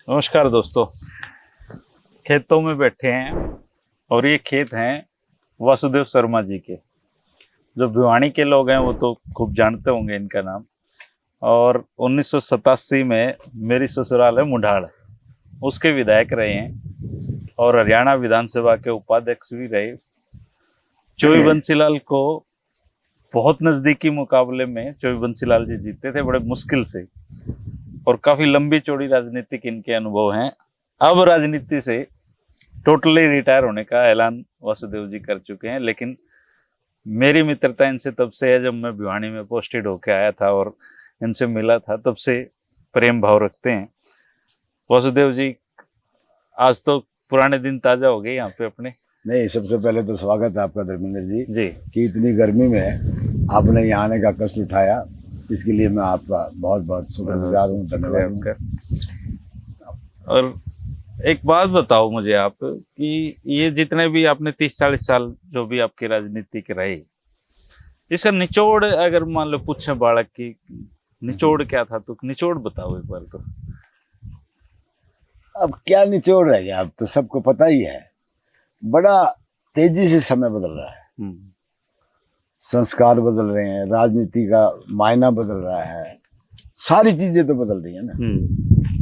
नमस्कार दोस्तों, खेतों में बैठे हैं और ये खेत हैं वासुदेव शर्मा जी के। जो भिवानी के लोग हैं वो तो खूब जानते होंगे इनका नाम। और 1987 में मेरी ससुराल है मुंडाल, उसके विधायक रहे हैं और हरियाणा विधानसभा के उपाध्यक्ष भी रहे। चोई बंसीलाल को बहुत नज़दीकी मुकाबले में चोई बंसीलाल जी जीते थे, बड़े मुश्किल से, और काफी लंबी चौड़ी राजनीतिक इनके अनुभव हैं। अब राजनीति से टोटली रिटायर होने का ऐलान वासुदेव जी कर चुके हैं, लेकिन मेरी मित्रता इनसे तब से है जब मैं भिवानी में पोस्टेड होके आया था और इनसे मिला था, तब से प्रेम भाव रखते हैं। वासुदेव जी, आज तो पुराने दिन ताजा हो गए यहाँ पे अपने। नहीं, सबसे पहले तो स्वागत है आपका धर्मेंद्र जी जी कि इतनी गर्मी में आपने यहाँ आने का कष्ट उठाया, इसके लिए मैं आपका बहुत बहुत शुक्रगुजार हूँ, धन्यवाद। और एक बात बताओ मुझे आप कि ये जितने भी आपने 30-40 साल जो भी आपके राजनीति के रहे, इसका निचोड़ अगर मान लो पूछे बालक की निचोड़ क्या था, तो निचोड़ बताओ एक बार तो। अब क्या निचोड़ रह गया, अब तो सबको पता ही है। बड़ा तेजी से समय बदल रहा है, संस्कार बदल रहे हैं, राजनीति का मायना बदल रहा है, सारी चीजें तो बदल रही है ना।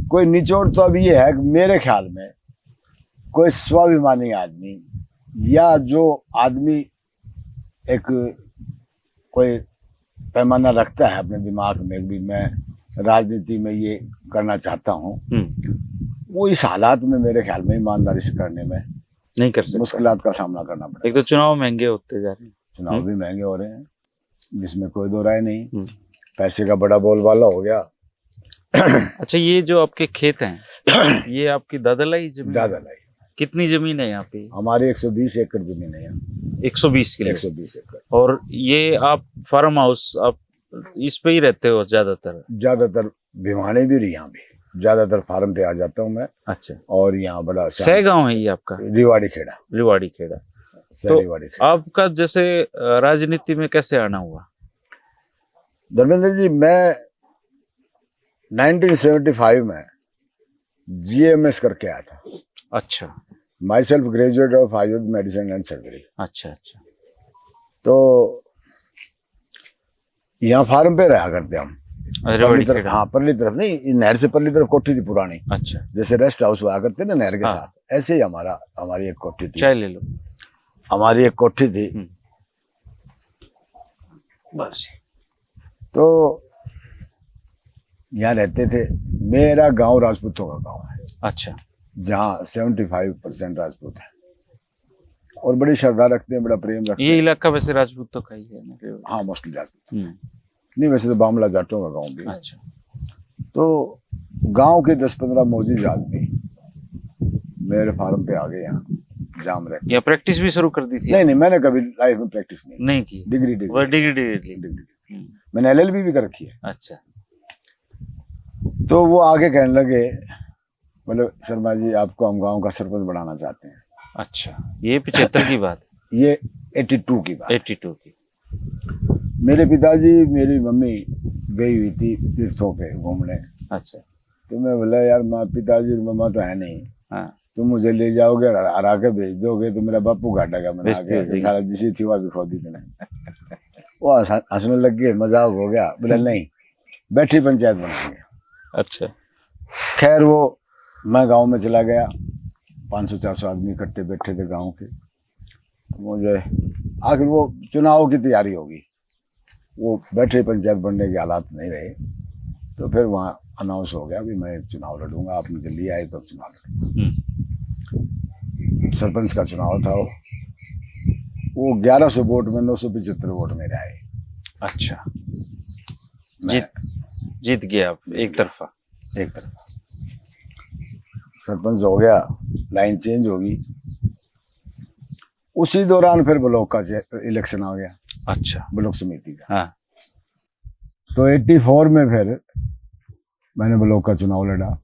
कोई निचोड़ तो अब ये है कि मेरे ख्याल में कोई स्वाभिमानी आदमी या जो आदमी एक कोई पैमाना रखता है अपने दिमाग में भी मैं राजनीति में ये करना चाहता हूँ, वो इस हालात में मेरे ख्याल में ईमानदारी से करने में नहीं कर सकते, मुश्किलात का सामना करना पड़ेगा। एक तो चुनाव महंगे होते जा रहे हैं, चुनाव भी महंगे हो रहे हैं, जिसमें कोई दो राय नहीं। पैसे का बड़ा बोलबाला हो गया। अच्छा, ये जो आपके खेत हैं ये आपकी दादालाई जमीन? दादालाई। कितनी जमीन है यहाँ पे? हमारी 120 एकड़ जमीन है यहाँ। 120 किलो? 120 एकड़। और ये आप फार्म हाउस आप इस पे ही रहते हो ज्यादातर? ज्यादातर भिवानी भी रही, यहाँ भी ज्यादातर फार्म पे आ जाता हूँ मैं। अच्छा। और यहाँ बड़ा सह गांव है ये आपका? रिवाड़ी खेड़ा। रिवाड़ी खेड़ा। तो आपका जैसे राजनीति में कैसे आना हुआ? धर्मेंद्र जी, मैं 1975 में GMS करके आया था। अच्छा। My self graduate of Ayurveda medicine and surgery. अच्छा अच्छा। तो यहाँ फार्म पे रहा करते हम। हाँ, परली तरफ नहीं, नहर से परली तरफ कोठी थी पुरानी। अच्छा। जैसे रेस्ट हाउस हुआ करते ना नहर के साथ, ऐसे ही हमारी एक कोठी थी। चाय ले लो। हमारी एक कोठी थी बस। तो यहाँ रहते थे। मेरा गांव राजपूतों का गांव है। अच्छा। जहाँ 75% राजपूत है और बड़ी श्रद्धा रखते हैं, बड़ा प्रेम रखते हैं। ये इलाका वैसे राजपूतों का ही है? हाँ, मोस्टली राजपूत। नहीं, वैसे तो बामला जाटों का गांव भी। अच्छा। तो गांव के 10-15 मौजूद आदमी मेरे फार्म पे आ गए, यहाँ जाम रहे। या प्रैक्टिस भी शुरू कर दी थी? नहीं, मैंने कभी लाइफ में प्रैक्टिस नहीं की। डिग्री मैंने LLB भी कर रखी है। अच्छा। तो वो आगे कहने लगे, बोले शर्मा जी आपको हम गांव का सरपंच बनाना चाहते हैं। अच्छा, ये 75 की बात है? ये 82 की बात। 82 की। मेरे पिताजी मेरी मम्मी गई हुई थी तीर्थों पे घूमने। अच्छा। तो मैं बोला यार पिताजी और मम्मा तो है नहीं, तुम मुझे ले जाओगे हरा के भेज दोगे तो मेरा बापू घाटेगा। मैंने जिसी थी वह भी खो दी मैंने। वो हंसने लग गए, मजाक हो गया। बोला नहीं, बैठरी पंचायत बनाएंगे। अच्छा। खैर वो मैं गांव में चला गया, 500-400 आदमी इकट्ठे बैठे थे गांव के। तो मुझे आखिर वो चुनाव की तैयारी होगी, वो बैठरी पंचायत बनने के हालात नहीं रहे। तो फिर वहाँ अनाउंस हो गया भी मैं चुनाव लड़ूंगा, आप मुझे लिए आए तो चुनाव लड़ूंगा। सरपंच का चुनाव था वो 1100 वोट में 975 वोट मेरे आए। अच्छा। जीत गया आप एक तरफा? एक तरफा। सरपंच हो गया, लाइन चेंज होगी। उसी दौरान फिर ब्लॉक का इलेक्शन आ गया। अच्छा। ब्लॉक समिति का। हाँ। तो 84 में फिर मैंने ब्लॉक का चुनाव लड़ा,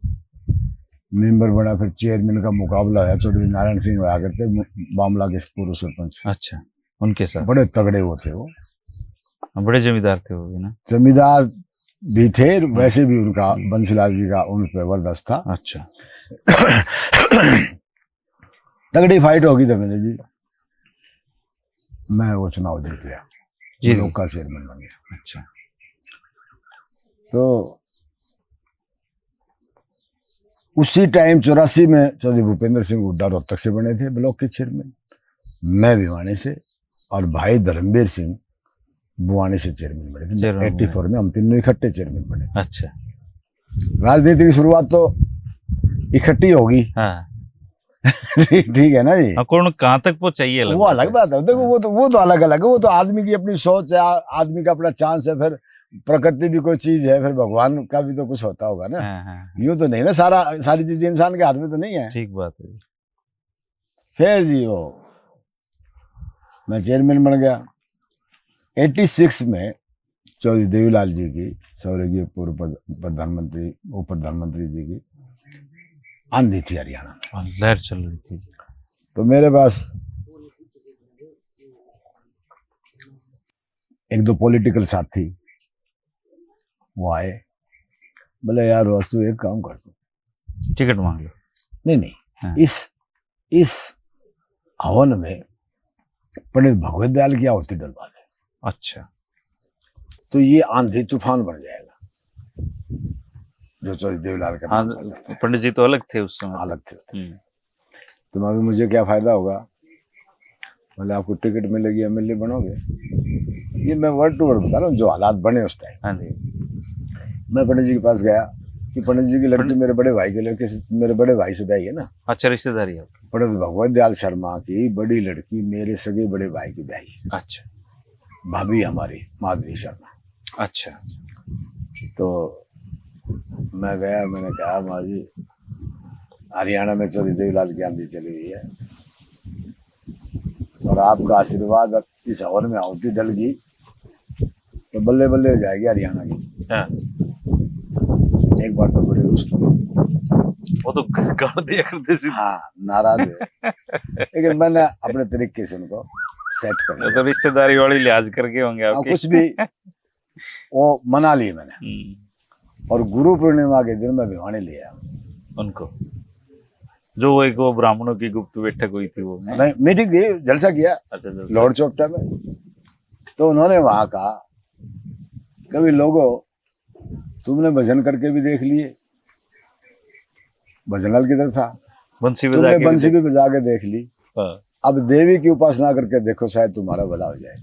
मेंबर बना। फिर चेयरमैन का मुकाबला है, चौधरी नारायण सिंह हुआ करते बामला के पूर्व सरपंच। अच्छा, उनके साथ? बड़े तगड़े वो थे, वो बड़े जमींदार थे वो भी ना? जमींदार भी थे, वैसे भी उनका बंसीलाल जी का उन पर जबरदस्त था। अच्छा। तगड़ी फाइट होगी धर्मेंद्र जी, मैं वो चुनाव जीत गया, जी लोक का चेयरमैन बन गया। अच्छा। तो उसी टाइम 84 में चौधरी भूपेंद्र सिंह हुड्डा रोहतक से बने थे ब्लॉक के चेयरमैन, मैं भिवानी से, और भाई धर्मवीर सिंह बुआनी से चेयरमैन बने थे। 84 में हम तीनों इकट्ठे चेयरमैन बने। अच्छा। राजनीति की शुरुआत तो इकट्ठी होगी। हाँ ठीक है ना जी। कौन कहाँ तक पहुंचाइए, वो अलग बात है, देखो वो तो अलग अलग है, वो तो आदमी की अपनी सोच है, आदमी का अपना चांस है, फिर प्रकृति भी कोई चीज है, फिर भगवान का भी तो कुछ होता होगा ना। यूं तो नहीं ना, सारी चीजें इंसान के हाथ में तो नहीं है। ठीक बात है। फिर जी वो मैं चेयरमैन बन गया। 86 में चौधरी देवीलाल जी की, स्वर्गीय पूर्व प्रधानमंत्री, उप प्रधानमंत्री जी की आंधी थी हरियाणा में, लहर चल रही थी। तो मेरे पास एक दो पॉलिटिकल साथी वो आए, बोले यार वास्तु एक काम कर दो, टिकट मांग लो। नहीं हाँ। इस हवन में पंडित भगवत दयाल की आहुति डलवा दे। अच्छा। तो ये आंधी तूफान बन जाएगा, जो चौधरी देवीलाल का हाँ, नाम आता है। पंडित जी तो अलग थे उस समय। अलग थे। तो अभी मुझे क्या फायदा होगा, बोले आपको टिकट मिलेगी, एमएलए बनोगे। ये मैं वर्ड टू वर्ड बता रहा हूँ, जो हालात बने उस टाइम। हाँ जी। मैं पंडित जी के पास गया कि पंडित जी की लड़की मेरे बड़े भाई के लड़के से, मेरे बड़े भाई से ब्याही है ना। अच्छा, रिश्तेदारी है। पंडित भगवत दयाल शर्मा की बड़ी लड़की मेरे सगे बड़े भाई की ब्याही है। अच्छा। भाभी हमारी माधवी शर्मा। अच्छा। तो मैं गया, मैंने कहा माँ जी हरियाणा में चौधरी देवीलाल की आंधी चली हुई है, और आपका आशीर्वाद इस हवन में आहुति डल गई तो बल्ले बल्ले हो जाएगी हरियाणा की। हाँ। एक बार तो बड़े रुष्ट हुए, वो तो गाड़ दिया करते थे। हाँ, नाराज हुए, लेकिन मैंने अपने तरीके से उनको सेट कर लिया। तो रिश्तेदारी वाली लिहाज करके होंगे आपके। कुछ भी वो मना लिए मैंने, और गुरु पूर्णिमा के दिन मैं भिवानी लिया उनको, जो वो एक वो ब्राह्मणों की गुप्त बैठक हुई थी वो। नहीं, मीटिंग की, जलसा किया। अच्छा, जलसा। लॉर्ड चौकटा में। तो उन्होंने वहां कहा, कभी लोगों तुमने भजन करके भी देख लिए, भजनलाल किधर था, बंसी तुमने बंसी भी बजा के देख ली, अब देवी की उपासना करके देखो, शायद तुम्हारा भला हो जाए।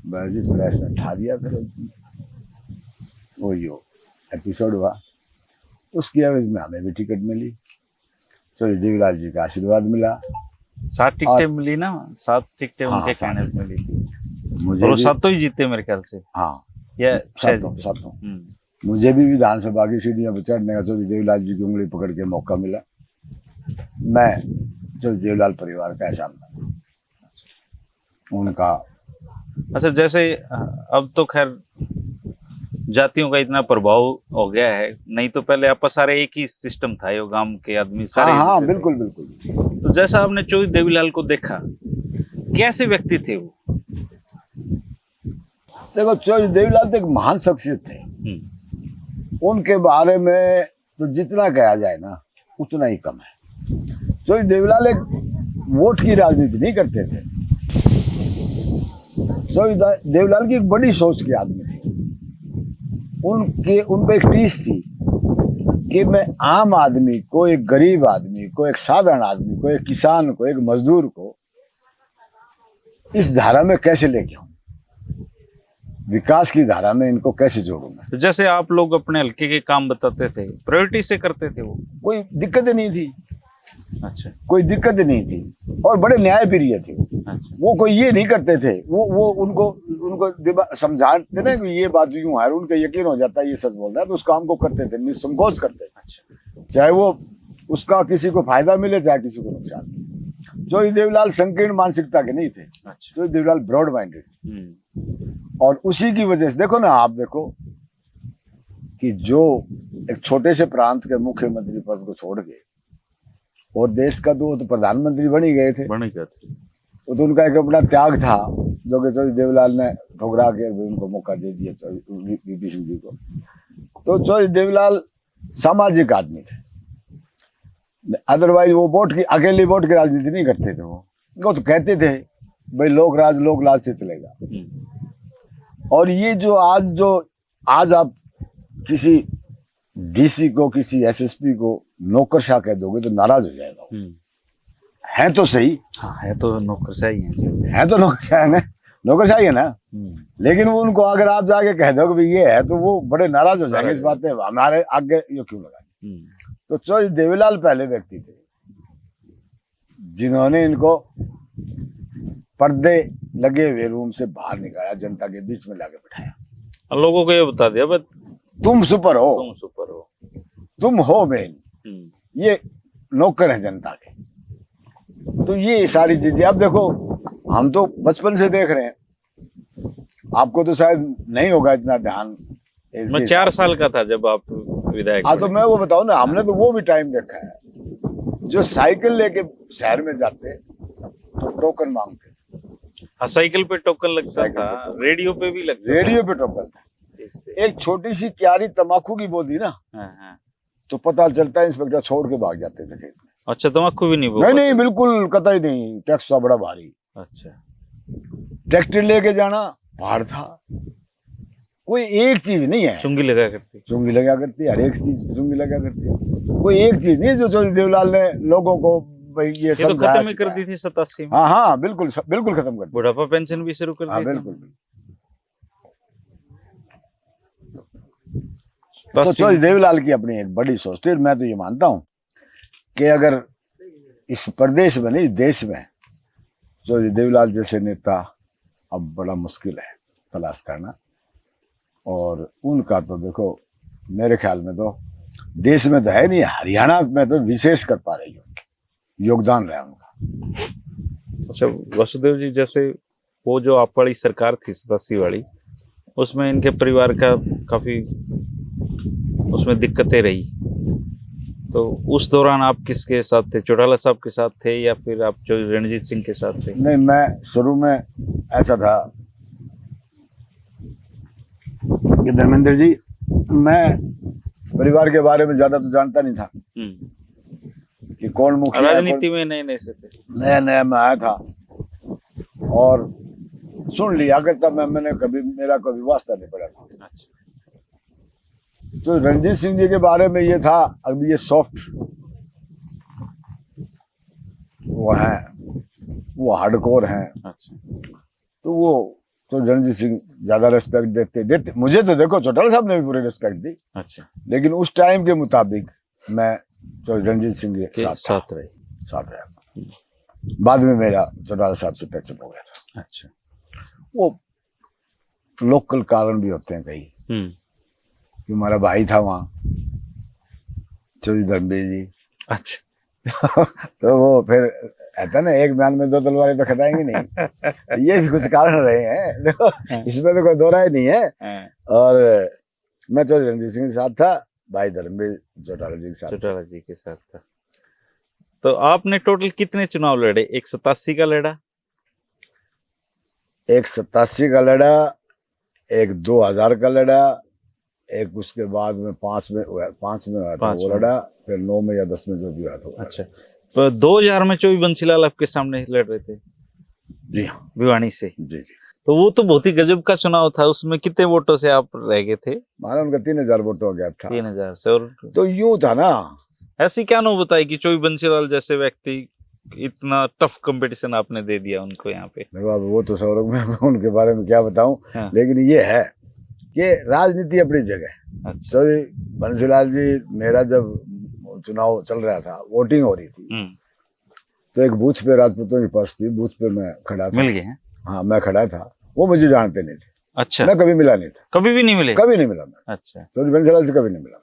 बाजी प्रेस ने ठा दिया। फिर वो यो एपिसोड हुआ, उसकी एवज में हमें भी टिकट मिली, चौधरी देवीलाल जी का आशीर्वाद मिला। 7 टिकटें मिली ना, 7 टिकटें हाँ, उनके कहने पे मिली थी। मुझे और वो भी 7 ही जीते मेरे ख्याल से। हाँ, या 7। मुझे भी विधानसभा की सीढ़ियां पर चढ़ने का चौधरी देवीलाल जी की उंगली पकड़ के मौका मिला। मैं चौधरी देवीलाल परिवार का एहसान उनका। अच्छा, जैसे अब तो खैर जातियों का इतना प्रभाव हो गया है, नहीं तो पहले आपका सारे एक ही सिस्टम था, यो गांव के आदमी सारे। हाँ, बिल्कुल बिल्कुल। तो जैसा आपने चौधरी देवीलाल को देखा, कैसे व्यक्ति थे वो? देखो, चौधरी देवीलाल तो एक महान शख्सियत थे। उनके बारे में तो जितना कहा जाए ना उतना ही कम है। चौधरी देवीलाल एक वोट की राजनीति नहीं करते थे। चौधरी देवीलाल की एक बड़ी सोच के आदमी थे। उनको एक टीस थी कि मैं आम आदमी को, एक गरीब आदमी को, एक साधारण आदमी को, एक किसान को, एक मजदूर को इस धारा में कैसे लेके आऊं, विकास की धारा में इनको कैसे जोड़ूंगा। तो जैसे आप लोग अपने हल्के के काम बताते थे, प्रायोरिटी से करते थे वो? कोई दिक्कत नहीं थी। अच्छा। कोई दिक्कत नहीं थी, और बड़े न्यायप्रिय थे। अच्छा। वो कोई ये नहीं करते थे, वो उनको समझाते ना कि ये बात यूं है, उनका यकीन हो जाता है ये सच बोल रहा है, तो उस काम को करते थे, निसंकोच करते थे। अच्छा। चाहे वो उसका किसी को फायदा मिले, चाहे किसी को नुकसान। चौधरी देवीलाल संकीर्ण मानसिकता के नहीं थे। अच्छा। Chaudhary Devilal broad minded. और उसी की वजह से देखो ना, आप देखो कि जो एक छोटे से प्रांत के मुख्यमंत्री पद को छोड़ के और देश का तो प्रधानमंत्री बन ही गए थे। बन ही गए थे। वो तो उनका एक अपना त्याग था, जो कि चौधरी देवीलाल ने ठुकरा के भी उनको मौका दे दिया वीपी सिंह जी को। तो चौधरी देवीलाल सामाजिक आदमी थे, अदरवाइज वो वोट की अकेली वोट की राजनीति नहीं करते थे। वो तो कहते थे भाई लोक राज लोक लाज से चलेगा। और ये जो आज आप किसी डीसी को, किसी एसएसपी को नौकरशाह कह दोगे तो नाराज हो जाएगा। है तो सही, हाँ है तो नौकरशाही है जी, है तो नौकरशाही है ना। लेकिन वो उनको अगर आप जाके कह दो कि ये है तो वो बड़े नाराज हो जाएंगे इस बात पे, हमारे आगे ये क्यों लगा। तो चौधरी देवीलाल पहले व्यक्ति थे जिन्होंने इनको पर्दे लगे हुए रूम से बाहर निकाला, जनता के बीच में लाके बिठाया, और लोगों को ये बता दिया बस तुम सुपर हो, तुम सुपर हो, तुम हो मेन, ये नौकर हैं जनता के। तो ये सारी चीजें अब देखो, हम तो बचपन से देख रहे हैं, आपको तो शायद नहीं होगा इतना ध्यान। मैं 4 साल का था जब आप विधायक। हाँ तो मैं वो बताऊं ना, हमने तो वो भी टाइम देखा है जो साइकिल लेके शहर में जाते तो टोकन मांगते। हाँ साइकिल पे टोकन लगता था, रेडियो पे भी लगता था। रेडियो पे टोकन था। एक छोटी सी क्यारी तम्बाकू की बोदी ना, हाँ। तो पता चलता है इंस्पेक्टर छोड़ के भाग जाते थे खेत में। अच्छा तम्बाकू भी नहीं? नहीं बिल्कुल कतई नहीं, टैक्स था बड़ा भारी। अच्छा, ट्रैक्टर लेके जाना पहाड़ था, कोई एक चीज नहीं है। चुंगी लगा करती, हर एक चीज चुंगी लगा करती, कोई एक चीज नहीं जो चौधरी देवीलाल ने लोगों को भाई ये सब तो खत्म ही कर दी थी 87 में। हाँ बिल्कुल खत्म कर दी। बुढ़ापा पेंशन भी शुरू कर दी। बिल्कुल। तो चौधरी देवीलाल की अपनी एक बड़ी सोच थी। मैं तो ये मानता हूँ कि अगर इस प्रदेश में नहीं, देश में चौधरी देवीलाल जैसे नेता अब बड़ा मुश्किल है तलाश करना। और उनका तो देखो मेरे ख्याल में तो देश में तो है नहीं, हरियाणा में तो विशेष कर पा रही हो योगदान रहा उनका। अच्छा वासुदेव जी, जैसे वो जो आप वाली सरकार थी 87 वाली, उसमें इनके परिवार का काफी उसमें दिक्कतें रही, तो उस दौरान आप किसके साथ थे? चौटाला साहब के साथ थे या फिर आप जो रणजीत सिंह के साथ थे? नहीं, मैं शुरू में ऐसा था कि धर्मेंद्र जी, मैं परिवार के बारे में ज्यादा तो जानता नहीं था कि कौन मुखिया, राजनीति में नए से थे, नया मैं आया था और सुन लिया करता मैंने मेरा कभी वास्ता नहीं पड़ा था। अच्छा। तो रणजीत सिंह जी के बारे में ये था, अभी ये सॉफ्ट वो है, वो हार्डकोर हैं। अच्छा। तो वो तो रणजीत सिंह ज्यादा रेस्पेक्ट देते मुझे तो देखो चौटाला साहब ने भी पूरी रेस्पेक्ट दी। अच्छा। लेकिन उस टाइम के मुताबिक मैं तो रणजीत सिंह के साथ रहा। बाद में मेरा चौटाला साहब से पैचअप हो गया था। अच्छा। वो लोकल कारण भी होते हैं कई, कि हमारा भाई था वहाँ चौधरी धर्मवीर जी। अच्छा। तो वो फिर ऐसा ना, एक बयान में 2 तलवारें तो खटाएंगे नहीं। ये भी कुछ कारण रहे हैं, देखो इसमें तो कोई दो राय नहीं है। और मैं चौधरी रणजीत सिंह के साथ था, भाई धर्मवीर चौटाला जी के साथ था। तो आपने टोटल कितने चुनाव लड़े? एक 87 का लड़ा, एक 87 का लड़ा, एक 2000 का लड़ा, एक उसके बाद में 5 में आया था वो लड़ा, फिर 9 में या 10 में जो भी आया था। अच्छा, तो 2000 में चौबी बंसीलाल आपके सामने लड़ रहे थे? जी हाँ, भिवानी से। जी। तो वो तो बहुत ही गजब का चुनाव था, उसमें कितने वोटों से आप रह गए थे? माना उनका 3000 वोटों का गैप था। 3000 से। और तो यूं था ना, ऐसी क्या नो बताई कि चौबी बंसीलाल जैसे व्यक्ति, इतना टफ कंपटीशन आपने दे दिया उनको यहाँ पे? वो तो सौरभ, मैं उनके बारे में क्या बताऊं। हाँ। लेकिन ये है कि राजनीति अपनी जगह। अच्छा। चौधरी बंसीलाल जी, मेरा जब चुनाव चल रहा था, वोटिंग हो रही थी, तो एक बूथ पे राजपूतों की पर्स थी, बूथ पे मैं खड़ा था। मिल गए? हाँ मैं खड़ा था, वो मुझे जानते नहीं थे। अच्छा। मैं कभी मिला नहीं था। कभी भी नहीं मिले? कभी नहीं मिला मैं। अच्छा। चौधरी बंसीलाल से कभी नहीं मिला।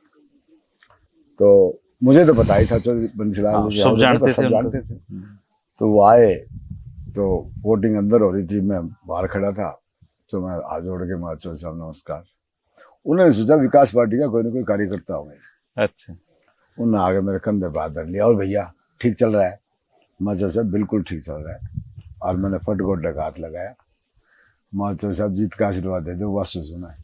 तो मुझे तो पता ही था चौधरी बंसीलाल सब जानते थे। तो वो आए, तो वोटिंग अंदर हो रही थी, मैं बाहर खड़ा था, तो मैं हाथ जोड़ के मैं चौधरी साहब नमस्कार। उन्होंने सोचा विकास पार्टी का कोई ना कोई कार्यकर्ता होंगे। अच्छा। उन्होंने आगे मेरे कंधे पे हाथ धर लिया, और भैया ठीक चल रहा है? मैं चौधरी साहब बिल्कुल ठीक चल रहा है। और मैंने फट गोड्डे का हाथ लगाया, महतो साहब जीत का आशीर्वाद दे दो, बस सुना है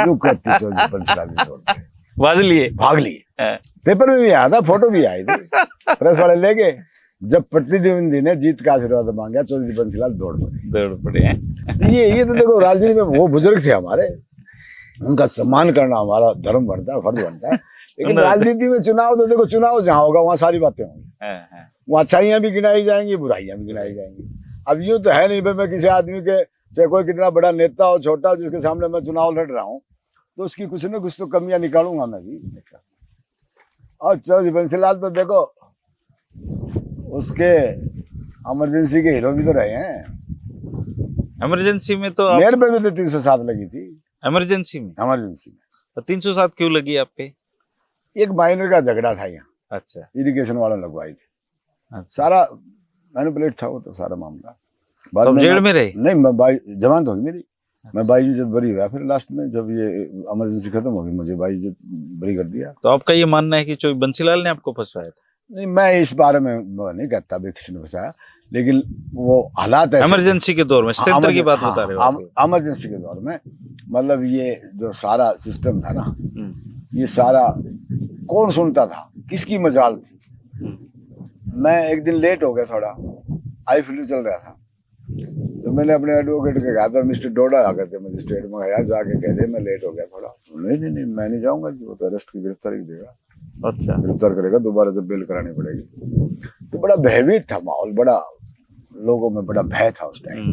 यूं कहती चौधरी बंसीलाल भी छोड़ते बाज लिए। भाग लिए। हाँ। पेपर में भी आया था, फोटो भी आई थी, प्रेस वाले ले गए। जब प्रतिद्वंदी ने जीत का आशीर्वाद मांगा, चौधरी बंसीलाल दौड़ पड़े हैं। ये तो देखो, राजनीति में वो बुजुर्ग थे हमारे, उनका सम्मान करना हमारा धर्म बनता है, फर्ज बनता है। लेकिन राजनीति में चुनाव तो देखो, चुनाव जहाँ होगा वहाँ सारी बातें होंगी, वहाँ अच्छाइयाँ भी गिनाई जाएंगी, बुराइयां भी गिनाई जाएंगी। अब यूं तो है नहीं भाई, मैं किसी आदमी के, चाहे कोई कितना बड़ा नेता हो, छोटा हो, जिसके सामने मैं चुनाव लड़ रहा हूँ, तो उसकी कुछ ना कुछ तो कमियां निकालूंगा मैं भी। और चौधरी बंसीलाल तो देखो, उसके इमरजेंसी के हीरो भी तो रहे हैं। इमरजेंसी में तो मेरे पे भी तो 307 लगी थी। इमरजेंसी में तो 307 क्यों लगी आप पे? एक माइनर का झगड़ा था यहाँ, अच्छा, इरिगेशन वाला लगवाई थी। अच्छा। सारा मैनिपुलेट था वो तो सारा मामला। बाद तो में जेल में रहे? नहीं, मैं जमानत होगी मेरी। मैं 22 इज्जत बरी हुआ, फिर लास्ट में जब ये इमरजेंसी खत्म होगी, मुझे 22 इज्जत बरी कर दिया। तो आपका ये मानना है कि चौधरी बंसीलाल ने आपको फंसवाया था? नहीं, मैं इस बारे में वो नहीं कहता भी किसी ने फंसाया, लेकिन वो हालात ऐसे, इमरजेंसी के दौर में, स्थिर की बात बता रहे हो आप? इमरजेंसी के दौर में, मतलब ये जो सारा सिस्टम था ना, ये सारा कौन सुनता था, किसकी मजाल थी। मैं एक दिन लेट हो गया थोड़ा, आई फ्लू चल रहा था, तो मैंने अपने एडवोकेट के कहा था, मिस्टर डोडा आ गए थे मजिस्ट्रेट में, यार जाके कह दे मैं लेट हो गया थोड़ा। नहीं मैं नहीं जाऊंगा जी, वो तो अरेस्ट की गिरफ्तारी देगा। अच्छा, गिरफ्तार करेगा, दोबारा तो बेल करानी पड़ेगी। तो बड़ा भयभीत था माहौल, बड़ा लोगों में बड़ा भय था उस टाइम।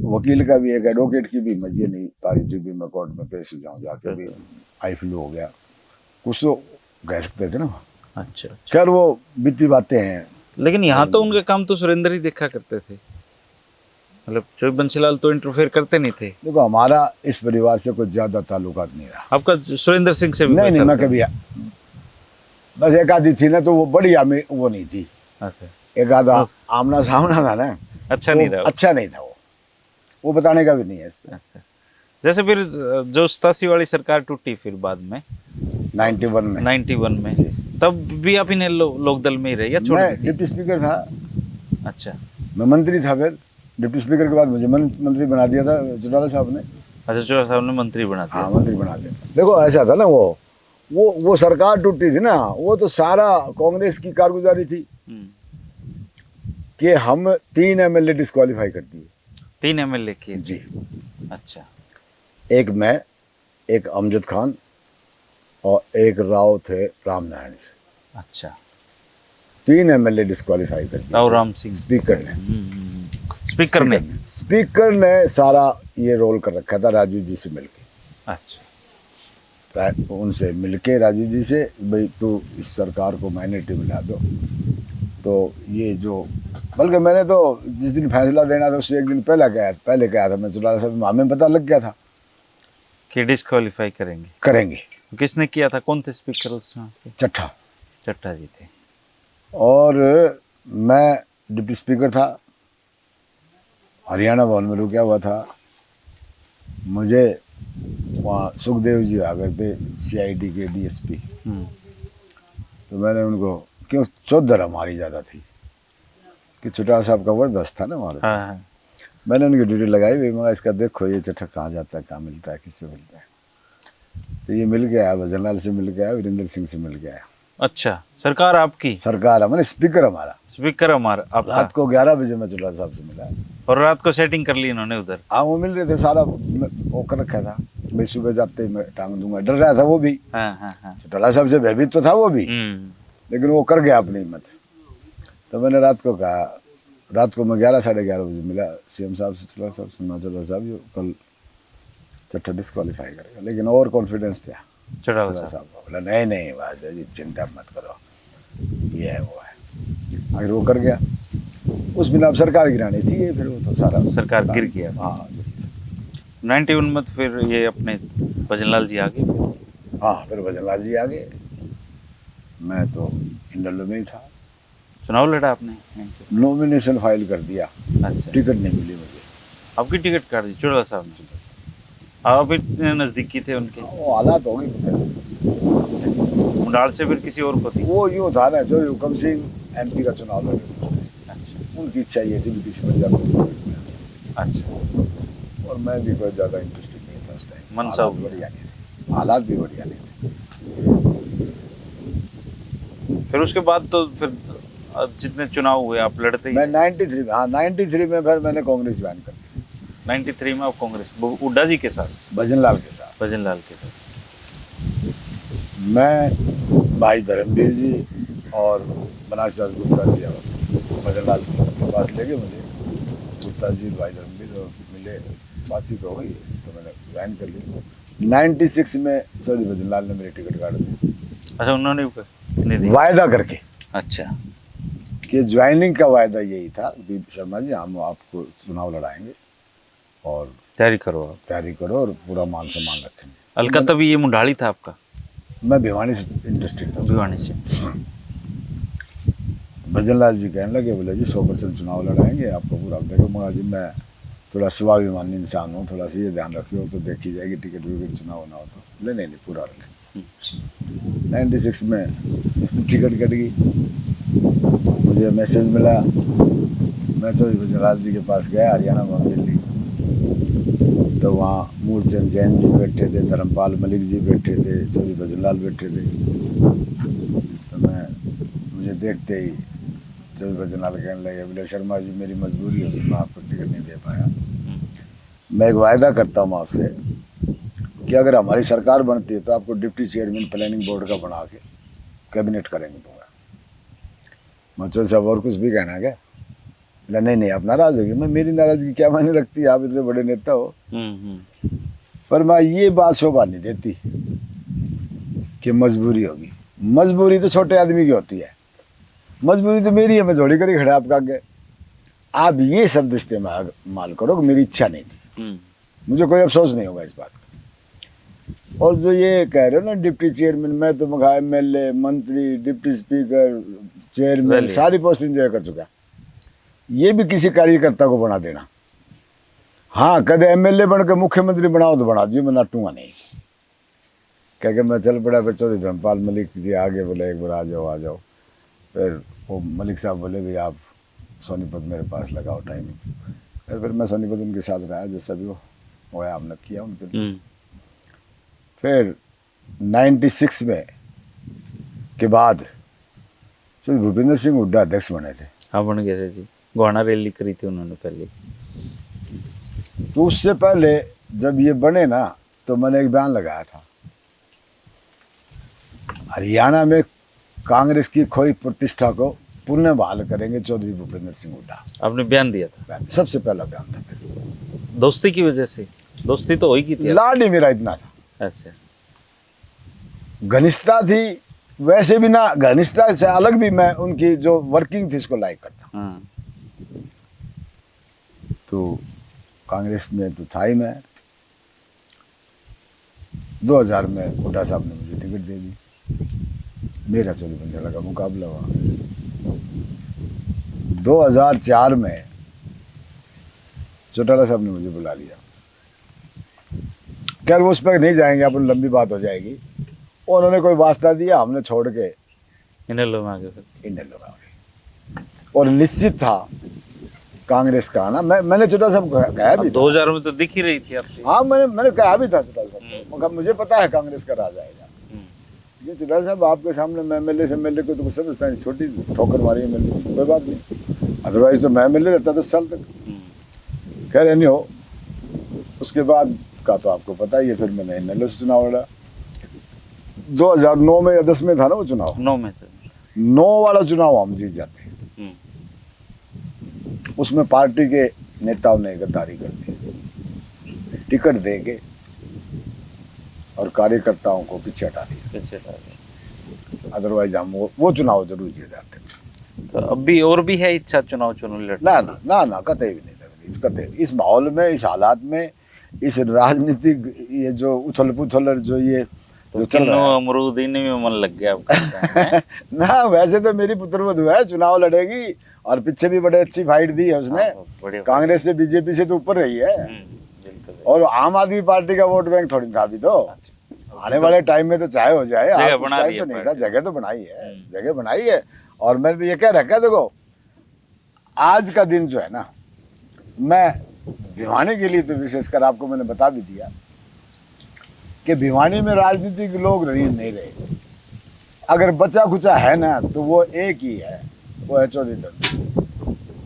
वकील का भी, एक एडवोकेट की भी ये नहीं पारी थी भी मैं कोर्ट में पेश जाऊँ, जाके भी आई फ्लू हो गया, कुछ तो कह सकते थे ना। अच्छा, खैर वो बीती बातें हैं। लेकिन यहाँ तो उनका काम तो सुरेंद्र ही देखा करते थे, मतलब चौधरी बंसीलाल तो इंटरफेयर करते नहीं थे। देखो, हमारा इस परिवार से कुछ ज्यादा ताल्लुकात नहीं रहा। आपका सुरेंद्र सिंह से भी? नहीं, मैं कभी, बस एक आधी थी ना, तो वो बड़ी वो नहीं थी। अच्छा। एक आधा आमना सामना था ना, अच्छा नहीं रहा, अच्छा नहीं था वो बताने का भी नहीं है इसमें। अच्छा। जैसे फिर जो 87 वाली सरकार टूटी, फिर बाद में 91 में तब भी आप इन्हें लोकदल में ही रहे या छोड़ दिए? मैं डिप्टी स्पीकर था। अच्छा, मैं मंत्री था, फिर डिप्टी स्पीकर के बाद मुझे मंत्री बना दिया था चौटाला साहब ने। अच्छा, चौटाला साहब ने मंत्री बना दिया? हाँ, मंत्री बना दिया। देखो ऐसा था ना, वो सरकार टूटी थी ना, वो तो सारा कांग्रेस की कारगुजारी थी कि हम 3 MLA डिस्क्वालीफाई कर दिए। 3 MLA किए जी। अच्छा, एक मैं, एक अमजद खान और एक राव थे राम नारायण। अच्छा, 3 MLA डिस्क्वालीफाई कर दिए। राव राम सिंह स्पीकर ने सारा ये रोल कर रखा था राजीव जी से मिलके। अच्छा, उनसे मिलके राजीव जी से, भाई तू इस सरकार को माइनॉरिटी में ला दो। तो ये जो, बल्कि मैंने तो जिस दिन फैसला देना था उससे एक दिन पहले कहा था मैं चौटाला साहब, हमें पता लग गया था कि डिस्क्वालीफाई करेंगे। किसने किया था? कौन थे स्पीकर उस समय? चट्टा जी थे। और मैं डिप्टी स्पीकर था, हरियाणा भवन में रुका हुआ था। मुझे वहाँ सुखदेव जी आ गए थे, CID के DSP। तो मैंने उनको, क्यों चौधर हमारी ज़्यादा थी कि चौटाला साहब का वर्दस्त था ना हमारे। हाँ। मैंने उनकी ड्यूटी लगाई हुई, मगर इसका देखो ये चट्टा कहाँ जाता है, कहाँ मिलता है, किससे मिलता है। तो ये मिल गया, भजनलाल से मिल गया, वीरेंद्र सिंह से मिल गया। अच्छा, सरकार आपकी? सरकार हमारे, स्पीकर हमारा आपका। रात को 11 बजे मैं चौटाला साहब से मिला, और रात को सेटिंग कर ली इन्होंने उधर? हाँ, वो मिल रहे थे, सारा वो कर रखा था भाई, सुबह जाते ही मैं टांग दूंगा। डर रहा था वो भी। हाँ। चौटाला साहब से भयभीत तो था वो भी, लेकिन वो कर गया अपनी हिम्मत। तो मैंने रात को कहा, रात को मैं 11 साढ़े 11 बजे मिला CM साहब से, चौटाला साहब जो कल चट्टा डिस्क्वालीफाई करेगा, लेकिन और कॉन्फिडेंस था चौटाला साहब को। बोला नहीं वाजपेयी जी चिंता मत करो, ये है वो है। अगर वो कर गया, उस बिना अब सरकार गिरानी थी, फिर वो तो सारा सरकार गिर गया। हाँ, 91 में फिर ये अपने भजनलाल जी आ गए। हाँ, फिर भजनलाल जी आ गए। मैं तो इंडलो में ही था। चुनाव लड़ा आपने? नॉमिनेशन फाइल कर दिया। अच्छा, टिकट नहीं मिली मुझे। आपकी टिकट काट दी चौटाला साहब ने? आप इतने नज़दीकी थे उनके? वो हालात हो गई मुंडाल से फिर किसी और को थी? वो यूँ था ना, जो हुकम सिंह MP का चुनाव लड़े। अच्छा, उनकी इच्छा ये थी कि किसी पंजाब को। अच्छा, और मैं भी कोई ज़्यादा इंटरेस्टेड नहीं था उस टाइम। मनसा हालात बढ़िया नहीं थे, हालात भी बढ़िया नहीं थे। फिर उसके बाद तो फिर जितने चुनाव हुए आप लड़ते ही मैं रहे। 93 में, हाँ 93 में फिर मैंने कांग्रेस ज्वाइन कर दी, 93 में आप कांग्रेस, वो हुड्डा जी के साथ, भजन लाल के साथ। भजन लाल के साथ। मैं, भाई धर्मवीर जी और बनारस दास गुप्ता जी और भजन लाल के पास ले गए मुझे, गुप्ता जी भाई धर्मवीर, और मिले, बातचीत हो गई तो मैंने ज्वाइन कर ली। 96 में चौधरी भजन लाल ने मेरी टिकट काट दी, अच्छा, उन्होंने नहीं दी। वायदा करके अच्छा, कि ज्वाइनिंग का वायदा यही था कि शर्मा जी हम आपको चुनाव लड़ाएंगे और तैयारी करो आप। तैयारी करो और पूरा मान सम्मान रखेंगे। अलकत्ता भी ये मुंडाली था आपका? मैं भिवानी से इंटरेस्टेड था। भिवानी से। भजन लाल जी कहने लगे, बोले जी 100% चुनाव लड़ाएंगे, आपको पूरा देखो। मगर जी मैं थोड़ा स्वाभिमानी इंसान हूँ, थोड़ा सा ये ध्यान रखियो तो देखी जाएगी, टिकट विकट चुनाव ना हो तो। बोले नहीं नहीं पूरा रखें। 96 में टिकट कट गई, मुझे मैसेज मिला, मैं तो भजन लाल जी के पास गया हरियाणा में दिल्ली, तो वहाँ मूलचंद जैन जी बैठे थे, धर्मपाल मलिक जी बैठे थे, चौधरी भजन लाल बैठे थे। तो मुझे देखते ही चौधरी भजन लाल कहने लगे, बोले शर्मा जी मेरी मजबूरी होगी, मैं आपको टिकट नहीं दे पाया। मैं एक वायदा करता हूँ आपसे कि अगर हमारी सरकार बनती है तो आपको डिप्टी चेयरमैन प्लानिंग बोर्ड का बना के कैबिनेट करेंगे दूंगा। मैं चौधरी साहब और कुछ भी कहना क्या? नहीं नहीं आप नाराज होगी। मैं, मेरी नाराजगी क्या मायने रखती है, आप इतने बड़े नेता हो। पर मैं ये बात शोभा नहीं देती कि मजबूरी होगी। मजबूरी तो छोटे आदमी की होती है, मजबूरी तो मेरी है, मैं झोड़ी करी खड़ा आपका आगे। आप ये शब्द इस्तेमाल करो कि मेरी इच्छा नहीं थी, मुझे कोई अफसोस नहीं होगा इस बात का। और जो ये कह रहे हो ना डिप्टी चेयरमैन, मैं तो मगा MLA, मंत्री, डिप्टी स्पीकर, चेयरमैन, सारी पोस्ट इंजॉय कर चुका। ये भी किसी कार्यकर्ता को बना देना। हाँ कदे MLA बनकर मुख्यमंत्री बनाओ तो बना दियो, मैं नटूंगा नहीं। कह के मैं चल पड़ा। फिर चौधरी धर्मपाल मलिक जी आगे बोले एक बार आ जाओ आ जाओ। फिर वो मलिक साहब बोले भाई आप सोनीपत मेरे पास लगाओ टाइमिंग। फिर मैं सोनीपत उनके साथ रहा, जैसा भी वो है आपने किया उनके लिए। फिर 96 में के बाद चौधरी भूपेंद्र सिंह हुड्डा अध्यक्ष बने थे। हाँ बन गए थे जी, गोहाना रैली करी थी उन्होंने पहले। तो उससे पहले जब ये बने ना तो मैंने एक बयान लगाया था, हरियाणा में कांग्रेस की खोई प्रतिष्ठा को पुनः बहाल करेंगे चौधरी भूपेंद्र सिंह हुड्डा। आपने बयान दिया था? सबसे पहला बयान था। फिर दोस्ती की वजह से? दोस्ती तो वही की थी। लाड ही मेरा इतना था। अच्छा, घनिष्ठता थी, वैसे भी ना घनिष्ठता से अलग भी मैं उनकी जो वर्किंग थी उसको लाइक करता। हाँ। तो कांग्रेस में तो था ही मैं। 2000 में हुड्डा साहब ने मुझे टिकट दे दी, मेरा चौधरी बंजारा का मुकाबला हुआ। 2004 में चौटाला साहब ने मुझे बुला लिया। खैर वो उस पर नहीं जाएंगे, अपन लंबी बात हो जाएगी। उन्होंने कोई वास्ता दिया, हमने छोड़ के इनेलो में आ गए। फिर इंडियन लोग आ गए। और निश्चित था कांग्रेस का आना। मैंने चौटाला साहब कहा भी 2000 में तो दिख ही रही थी आपकी। हाँ मैंने कहा भी था चौटाला साहब को, मुझे पता है कांग्रेस का राज आएगा। ये चौटाला साहब आपके सामने मैं MLA से MLA को तो कुछ समझता नहीं, छोटी ठोकर मारी MLA, कोई बात नहीं, अदरवाइज तो मैं MLA रहता 10 साल तक। खैर नहीं हो, उसके बाद का तो आपको पता ही है। फिर मैंने NLA से चुनाव लड़ा। 2009 में या 10 में था ना वो चुनाव, 9 में थे। 9 वाला चुनाव हम जीत जाते हैं। उसमें पार्टी के नेताओं ने गद्दारी कर दी, टिकट दे के और कार्यकर्ताओं को पीछे हटा दिया। अदरवाइज हम वो चुनाव जरूर जीत जाते। तो अब भी और भी है इच्छा चुनाव लड़ने? ना कतई भी नहीं लग रही। कतई इस माहौल में, इस हालात में, इस राजनीतिक ये जो उथल पुथल जो ये तो चल रहा है, अमरूद इन्हीं में मन लग गया आपका। ना वैसे तो मेरी पुत्रवधू है, चुनाव लड़ेगी और पीछे भी बड़े अच्छी फाइट दी है उसने। कांग्रेस से बीजेपी से तो ऊपर रही है। और आम आदमी पार्टी का वोट बैंक थोड़ी था अभी तो। आने वाले टाइम में तो चाहे हो जाए, टाइम तो नहीं था, जगह तो बनाई है, जगह बनाई है। और मैंने तो ये कह रखा है, देखो आज का दिन जो है ना, मैं भिवानी के लिए तो विशेषकर आपको मैंने बता भी दिया कि भिवानी में राजनीतिक लोग नहीं रहे। अगर बचा खुचा है ना तो वो एक ही है, वो है चौधरी धर्मेश,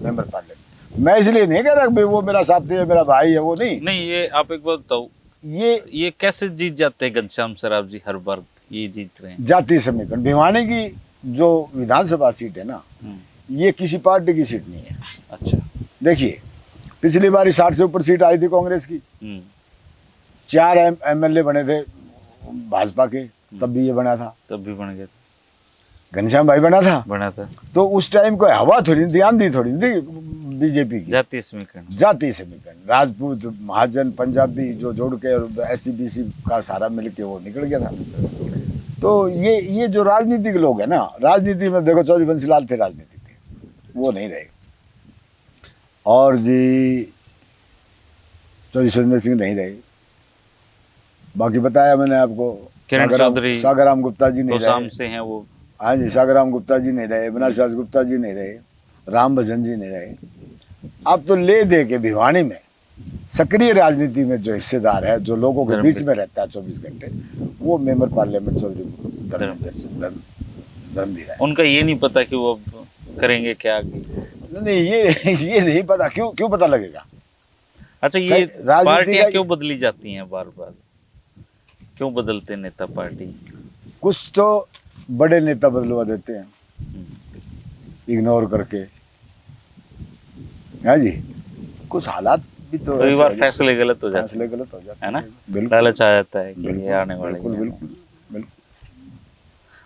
मेंबर पार्लियामेंट। मैं इसलिए नहीं कह रहा कि वो मेरा साथी है, मेरा भाई है, वो नहीं। नहीं, ये आप एक बात बताओ, ये कैसे जीत जाते हैं घनश्याम सराफ जी? हर बार ये जीत रहे हैं। जातीय समीकरण। भिवानी की जो विधानसभा सीट है ना, ये किसी पार्टी की सीट नहीं है। अच्छा, देखिए पिछली बार 60 से ऊपर सीट आई थी कांग्रेस की, 4 एमएलए बने थे भाजपा के, तब भी ये बना था, तब भी बन गया, घनश्याम भाई बना था। तो उस टाइम को हवा थोड़ी थी, आंधी थोड़ी थी बीजेपी की। जातीय समीकरण, जातीय समीकरण, राजपूत, महाजन, पंजाबी जो जोड़ के और SC BC का सारा मिल के वो निकल गया था। तो ये जो राजनीतिक लोग है ना, राजनीति में देखो चौधरी बंसीलाल थे, राजनीति थे, वो नहीं रहे। और जी चौधरी सुरेंद्र सिंह नहीं रहे। बाकी बताया मैंने आपको, किरण चौधरी, सागराम गुप्ता जी नहीं शाम रहे, से हैं वो। हाँ जी, सागराम गुप्ता जी नहीं रहे, अविनाश दास गुप्ता जी नहीं रहे, राम भजन जी नहीं रहे। अब तो ले दे के भिवानी में सक्रिय राजनीति में जो हिस्सेदार है, जो लोगों के बीच में रहता है 24 घंटे, वो मेंबर पार्लियामेंट चौधरी धर्मवीर है। उनका ये नहीं पता कि वो करेंगे क्या आगे? नहीं, ये नहीं पता। क्यों पता लगेगा? अच्छा, ये पार्टियां क्यों बदली जाती हैं बार बार? क्यों बदलते नेता पार्टी? कुछ तो बड़े नेता बदलवा देते हैं इग्नोर करके, हाँ जी। कुछ हालात भी तो कई बार फैसले गलत हो जाते हैं ना, लालच आ जाता है कि ये आने वाले,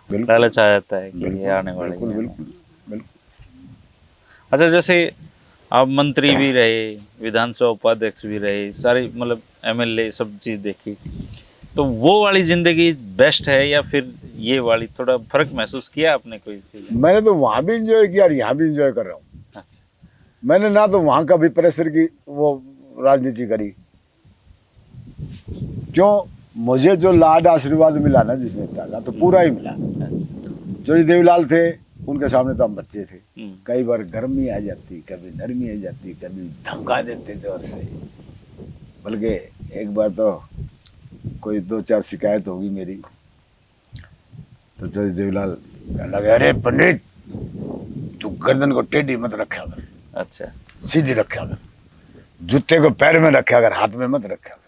बिल्कुल लालच आ जाता है कि ये आने वाले। बिल्कुल। अच्छा, जैसे आप मंत्री भी रहे, विधानसभा उपाध्यक्ष भी रहे, सारी मतलब MLA सब चीज देखी, तो वो वाली जिंदगी बेस्ट है या फिर ये वाली? थोड़ा फर्क महसूस किया आपने कोई चीज? मैंने तो वहां भी इंजॉय किया और यहाँ भी इंजॉय कर रहा हूँ। अच्छा। मैंने ना तो वहां का भी प्रेशर की वो राजनीति करी, क्यों, मुझे जो लाड आशीर्वाद मिला ना जिस नेता का, तो पूरा ही मिला। चौधरी देवीलाल थे, उनके सामने तो हम बच्चे थे। कई बार गर्मी आ जाती, कभी नरमी आ जाती, कभी धमका देते जोर से। बल्कि एक बार तो कोई 2-4 शिकायत होगी मेरी, तो चौधरी देवीलाल कहने लगे, अरे पंडित तू गर्दन को टेढ़ी मत रखा कर, अच्छा सीधी रखा कर, जूते को पैर में रखा कर, हाथ में मत रखा कर।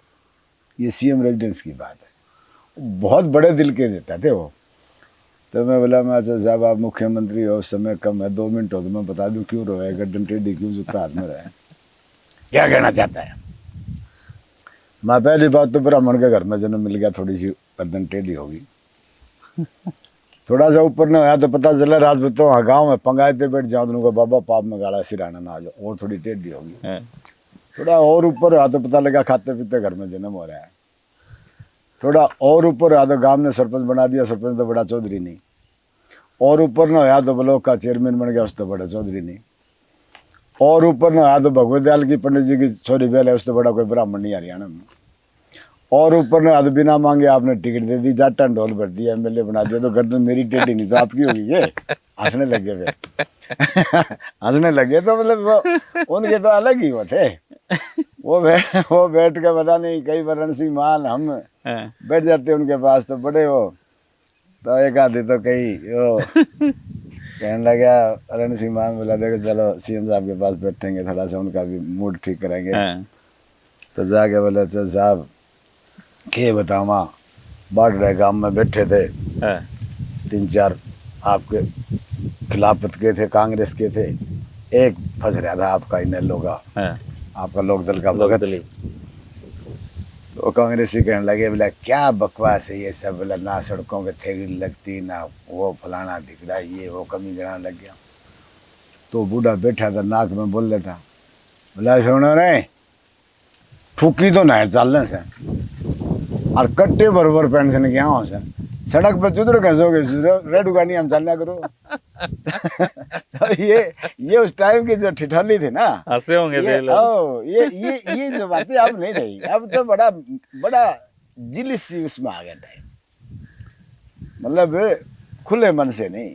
ये CM रेजिडेंस की बात है। बहुत बड़े दिल के नेता थे वो। तो मैं बोला, मैं अच्छा साहब आप मुख्यमंत्री हो, समय कम है, 2 मिनट हो तो मैं बता दूं क्यों रोए, गर्दन टेढ़ी क्यों, जूता हाथ में रहे, क्या कहना चाहता है? मैं पहली बात तो ब्राह्मण के घर में जन्म मिल गया, थोड़ी सी गर्दन टेढ़ी होगी। थोड़ा सा ऊपर न आया तो पता चला राजपूतों हाँ गाँव में पंगायते बैठ जाओ तो उनको बाबा पाप में गाड़ा सिराना ना आ जाओ, और थोड़ी टेढ़ी होगी। थोड़ा और ऊपर आया तो पता लगा खाते पीते घर में जन्म हो रहा है। थोड़ा और ऊपर आया तो गांव ने सरपंच बना दिया, सरपंच तो बड़ा चौधरी नहीं। और ऊपर न आया तो ब्लॉक का चेयरमैन बन गया, उस तो बड़ा चौधरी नहीं। और ऊपर न आया तो भगवत दयाल की पंडित जी की छोरी बेल है, उस तो बड़ा कोई ब्राह्मण नहीं हरियाणा में। और ऊपर न आया तो बिना मांगे आपने टिकट दे दी, जाटा ढोल भर दिया, MLA बना दिया, तो गर्दन मेरी टेढ़ी नहीं तो आपकी होगी। ये हंसने लगे फिर हंसने लगे। तो मतलब उनके तो अलग ही वो थे। वो बैठ के पता नहीं, कई बार रण सिंह मान हम बैठ जाते उनके पास, तो बड़े वो, तो एक आधे तो कई वो कहने लगा, रण सिंह मान बोला, देखो चलो CM साहब के पास बैठेंगे, थोड़ा सा उनका भी मूड ठीक करेंगे। तो जाके बोले, अच्छा साहब के बताओ, माँ बाढ़ रहे गाँव में बैठे थे, 3-4 आपके खिलाफत के थे, कांग्रेस के थे, एक फंस रहा था आपका इनेलो का, आपका लोकदल का भगत। तो कांग्रेसी कहने लगे, बोला क्या बकवास है ये सब, बोला ना सड़कों पे थैली लगती, ना वो फलाना दिख रहा, ये वो कमी गिनाने लग गया। तो बूढ़ा बैठा था, नाक में बोल लेता, बोला सुनो रे, फूकी तो नहीं चलने से, और कट्टे बरबर पेंशन क्या हो से, सड़क पर चुदर घसोगे, रेड उगानी हम चलना करो। तो ये उस टाइम की जो ठिठोली थी ना, हंसे होंगे ये जो बातें अब नहीं रही। अब तो बड़ा जिलिस सी उसमें आ गया टाइम, मतलब खुले मन से नहीं,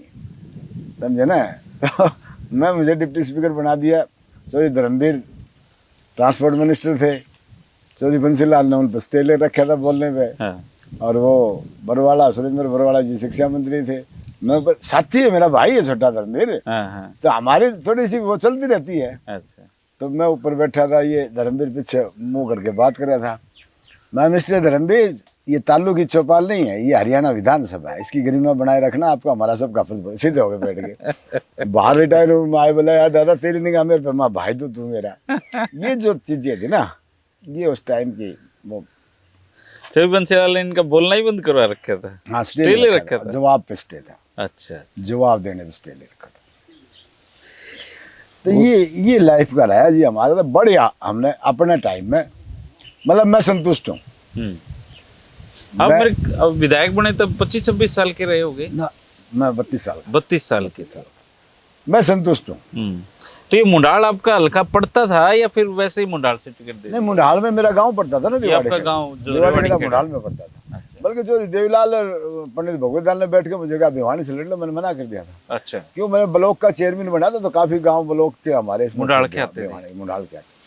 समझे ना। तो मुझे डिप्टी स्पीकर बना दिया चौधरी धर्मवीर ट्रांसपोर्ट मिनिस्टर थे, चौधरी बंसीलाल ने उन पर स्टे ले रखा था बोलने पे। हाँ, और वो बरवाला, सुरेंद्र बरवाला जी शिक्षा मंत्री थे। मैं साथी है, मेरा भाई है छोटा धर्मवीर। हाँ, हाँ, तो हमारी थोड़ी सी वो चलती रहती है। अच्छा, तो मैं ऊपर बैठा था, ये धर्मवीर पीछे मुंह करके बात कर रहा था। मैं मिस्टर धर्मवीर, ये ताल्लू की चौपाल नहीं है, ये हरियाणा विधानसभा है, इसकी गरिमा बनाए रखना आपका हमारा सबका फर्ज। सीधे हो गए बैठ के। बाहर रिटायर में आए, बोला यार दादा तेरी निगाह मेरे पे, माँ भाई तो तू मेरा। ये जो चीजें थी ना, ये उस टाइम की वो। चौधरी बंसीलाल ने इनका बोलना ही बंद करवा रखा था। हाँ, स्टे ले रखा था। जवाब पे स्टे था। अच्छा, जवाब देने पे स्टे ले रखा था। तो ये लाइफ का रहा जी हमारा। तो बढ़िया, हमने अपने टाइम में, मतलब मैं संतुष्ट हूँ। आप मैं- मेरे अब विधायक बने तब 25-26 साल के रहे होगे। ना, मैं 32 साल का। 32 साल के थे। मैं संतुष्ट हूँ। तो ये मुंडाल आपका हल्का पड़ता था या फिर वैसे ही मुंडाल से टिकट दे नहीं, मुंडाल में मेरा गांव पड़ता था ना, ये रेवाड़ी आपका का। गांव जो रेवाड़ी रेवाड़ी का खेड़ा। मुंडाल में पड़ता था। अच्छा, बल्कि जो देवीलाल और पंडित भगवतलाल ने बैठ के मुझे कहा भिवानी से लड़ लो, मैंने मना कर दिया था। अच्छा, क्यों, मैं ब्लॉक का चेयरमैन बना था, तो काफी गांव ब्लॉक के हमारे इसमें मुंडाल थे, के आते थे। भिवानी, मुंडाल के आते।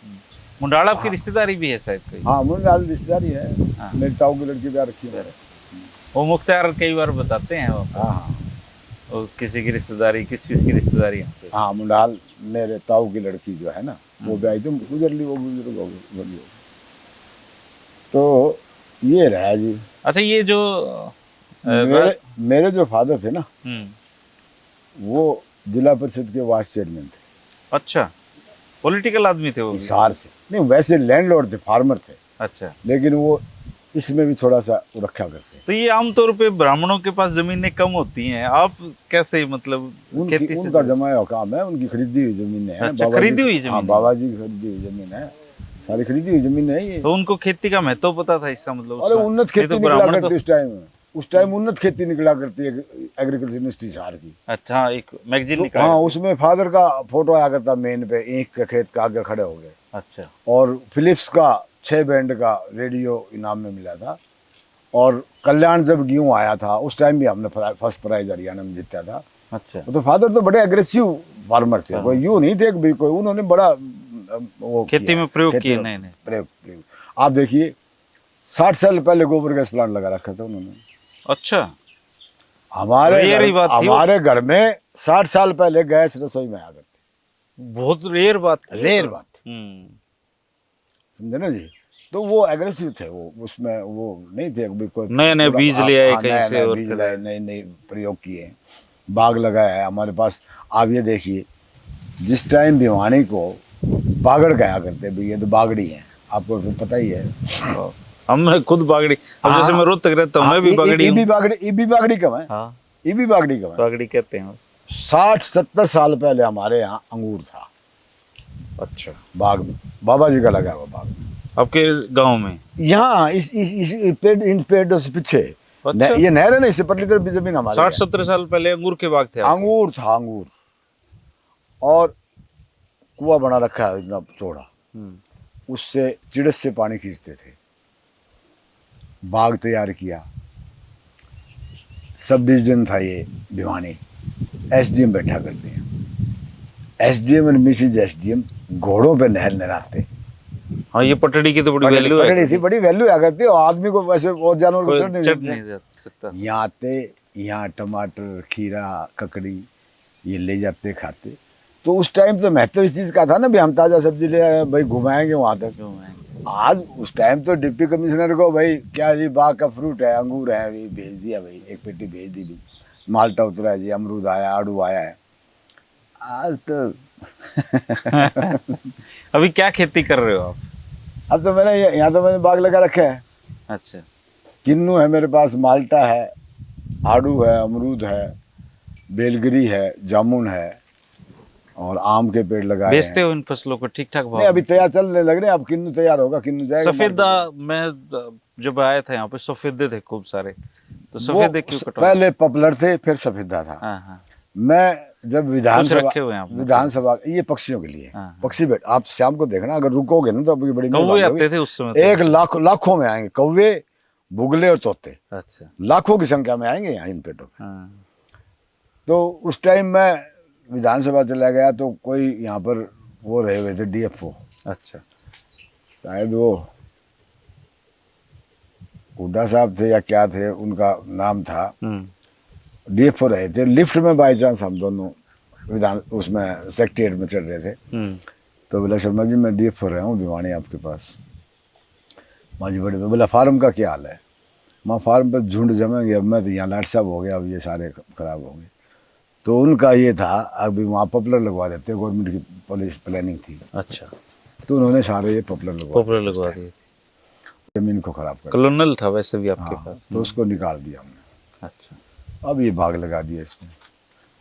मुंडाल आपकी रिश्तेदारी भी है शायद कोई। हाँ, मुंडाल रिश्तेदारी है। हाँ। मेरी ताऊ की लड़की ब्याह रखी है। वो मुख्तार कई बार बताते हैं वो, हाँ हाँ वो किसी की रिश्तेदारी, किस किस की रिश्तेदारी यहाँ पे। हाँ, मुंडाल मेरे ताऊ की लड़की जो है ना, वो ब्याही तो गुजर ली, वो बुजुर्ग हो गई। तो ये रहा जी। अच्छा, ये जो मेरे जो फादर थे ना, हम्म, वो जिला परिषद के वाइस चेयरमैन थे। अच्छा, पॉलिटिकल आदमी थे वो भी। हिसार से नहीं, वैसे लैंडलॉर्ड थे, फार्मर थे, अच्छा, लेकिन वो इसमें भी थोड़ा सा रखा करते हैं। तो ये आमतौर पे ब्राह्मणों के पास जमीनें कम होती हैं, आप कैसे मतलब खेती से उनका जमाया हुआ काम है, उनकी खरीदी हुई जमीनें हैं। अच्छा, बाबा जी- खरीदी हुई जमीन हाँ, है। बाबा जी की खरीदी हुई जमीन है, सारी खरीदी हुई जमीन है ये। तो उनको खेती का महत्व पता था इसका मतलब। अरे उस- उन्नत नहीं खेती तो निकला ब्राह्मण करती तो, उस टाइम। उस टाइम उन्नत खेती निकला करती है, एग्रीकल्चर यूनिवर्सिटी हिसार की। अच्छा, हाँ, एक मैगजीन तो निकला हाँ, है। उसमें फादर का फोटो आया करता मेन पे, ईंख के खेत का आगे खड़े हो गए। अच्छा, और फिलिप्स का 6 बैंड का रेडियो इनाम में मिला था। और कल्याण जब गेहूँ आया था, उस टाइम भी हमने फर्स्ट प्राइज हरियाणा में जीता था। अच्छा, तो फादर तो बड़े एग्रेसिव फार्मर थे, कोई यूं नहीं थे कि भी कोई, उन्होंने बड़ा वो खेती किया, में प्रयोग खेती किए में नए नए। प्रयोग। आप देखिए 60 साल पहले गोबर गैस प्लांट लगा रखा था उन्होंने। अच्छा, हमारे रेयर ही बात थी वो। हमारे घर में 60 साल पहले गैस रसोई में आ करती। बहुत रेयर बात थी। रेयर बात थी, हम्म, समझे ना जी। तो वो एग्रेसिव थे, वो उसमें वो नहीं थे भी कोई नए नए बीज ले आए कहीं से और बीज फिर- लाए, नए नए प्रयोग किए, बाग लगाया है हमारे पास। आप ये देखिए, जिस टाइम भिवानी को बागड़ कहा करते भी, ये तो बागड़ी है, आपको तो पता ही है। हम खुद बागड़ी, अब जैसे मैं रोहतक रहता हूँ, मैं भी बागड़ी हूँ। ये भी बागड़ी कम है। हाँ, ये भी बागड़ी कम है। बागड़ी कहते हैं। 60-70 साल पहले हमारे यहाँ अंगूर था अच्छा, बाग में, बाबा जी का लगा हुआ बाग में। आपके गांव में। यहाँ इस पेड़, इन पेड़ों से पीछे अच्छा। ये नहर है ना, इससे पतली तरफ भी जमीन हमारी 60-70 साल पहले अंगूर के बाग थे है। आपके? अंगूर था, अंगूर। और कुआं बना रखा है इतना चौड़ा, उससे चिड़स से पानी खींचते थे। बाग तैयार किया, सब डिवीजन था ये भिवानी। एसडीएम बैठा करते हैं, एसडीएम और मिसिज एसडीएम घोड़ों पे नहर नहराते। हाँ, ये पटड़ी की तो बड़ी वैल्यू पकड़ी है। थी, बड़ी वैल्यू आ करती है। और आदमी को वैसे और जानवर को कोई चढ़ नहीं चढ़ देते। नहीं जा सकता। यहाँ आते, यहाँ टमाटर, खीरा, ककड़ी ये ले जाते, खाते। तो उस टाइम तो महत्व इस चीज़ का था ना, भी हम ताज़ा सब्जी ले आए भाई, घुमाएंगे वहाँ तक। क्यों है? आज उस टाइम तो डिप्टी कमिश्नर को भाई क्या जी, बाग का फ्रूट है, अंगूर है, भाई भेज दिया, भाई एक पेटी भेज दी, भी माल्टा उतरा है जी, अमरूद आया, आड़ू आया है। आज तो अभी क्या खेती कर रहे हो आप? अब तो मैंने यहाँ तो मैंने बाग लगा रखा है। अच्छा, किन्नू है मेरे पास, माल्टा है, आड़ू है, अमरूद है, बेलगिरी है, जामुन है, और आम के पेड़ लगाए बेचते हैं। हो इन फसलों को ठीक ठाक नहीं, भाव? अभी तैयार चलने लग रहे हैं। अब किन्नू तैयार होगा, किन्नू जाएगा सफेदा, मार्केट मैं जब आया था यहाँ पे सफेदे थे खूब सारे, तो में। सफेदे क्यों वो कटवा? पहले पॉपुलर थे, फिर सफेदा था। हाँ, हाँ, मैं जब कुछ रखे हुए हैं आपने? विधानसभा, ये पक्षियों के लिए, हाँ, हाँ। पक्षी बैठ, आप शाम को देखना, अगर रुकोगे ना तो आपकी बड़ी कौवे मेहरबानी होगी। आते थे उस समय तो। 1 लाख लाखों में आएंगे कौवे, बुगले और तोते, अच्छा, लाखों की संख्या में आएंगे यहाँ इन पेटों पे। हाँ, तो उस टाइम मैं विधानसभा चला गया, तो कोई यहाँ पर वो रहे हुए थे, डीएफओ। अच्छा, शायद वो हुड्डा साहब थे या क्या थे, उनका नाम था। डीएफओ रहे थे। लिफ्ट में बाई चांस हम दोनों विधान उसमें सेक्रेटेरिएट में चढ़ रहे थे, तो बोला शर्मा जी मैं डीएफओ रहा हूँ भिवानी आपके पास। माँ जी बड़े बोला फार्म का क्या हाल है? माँ फार्म पर झुंड जमेंगे, अब मैं तो यहाँ लाट साहब हो गया, अब ये सारे खराब होंगे। तो उनका ये था अभी वहाँ पॉपुलर लगवा देते, गवर्नमेंट की पॉलिसी प्लानिंग थी। अच्छा, तो उन्होंने सारे ये पॉपुलर लगवा दिए। जमीन को खराब कर कॉलोनल था वैसे भी आपके हाँ, पास। तो उसको निकाल दिया हमने। अच्छा, अब ये भाग लगा दिया इसमें।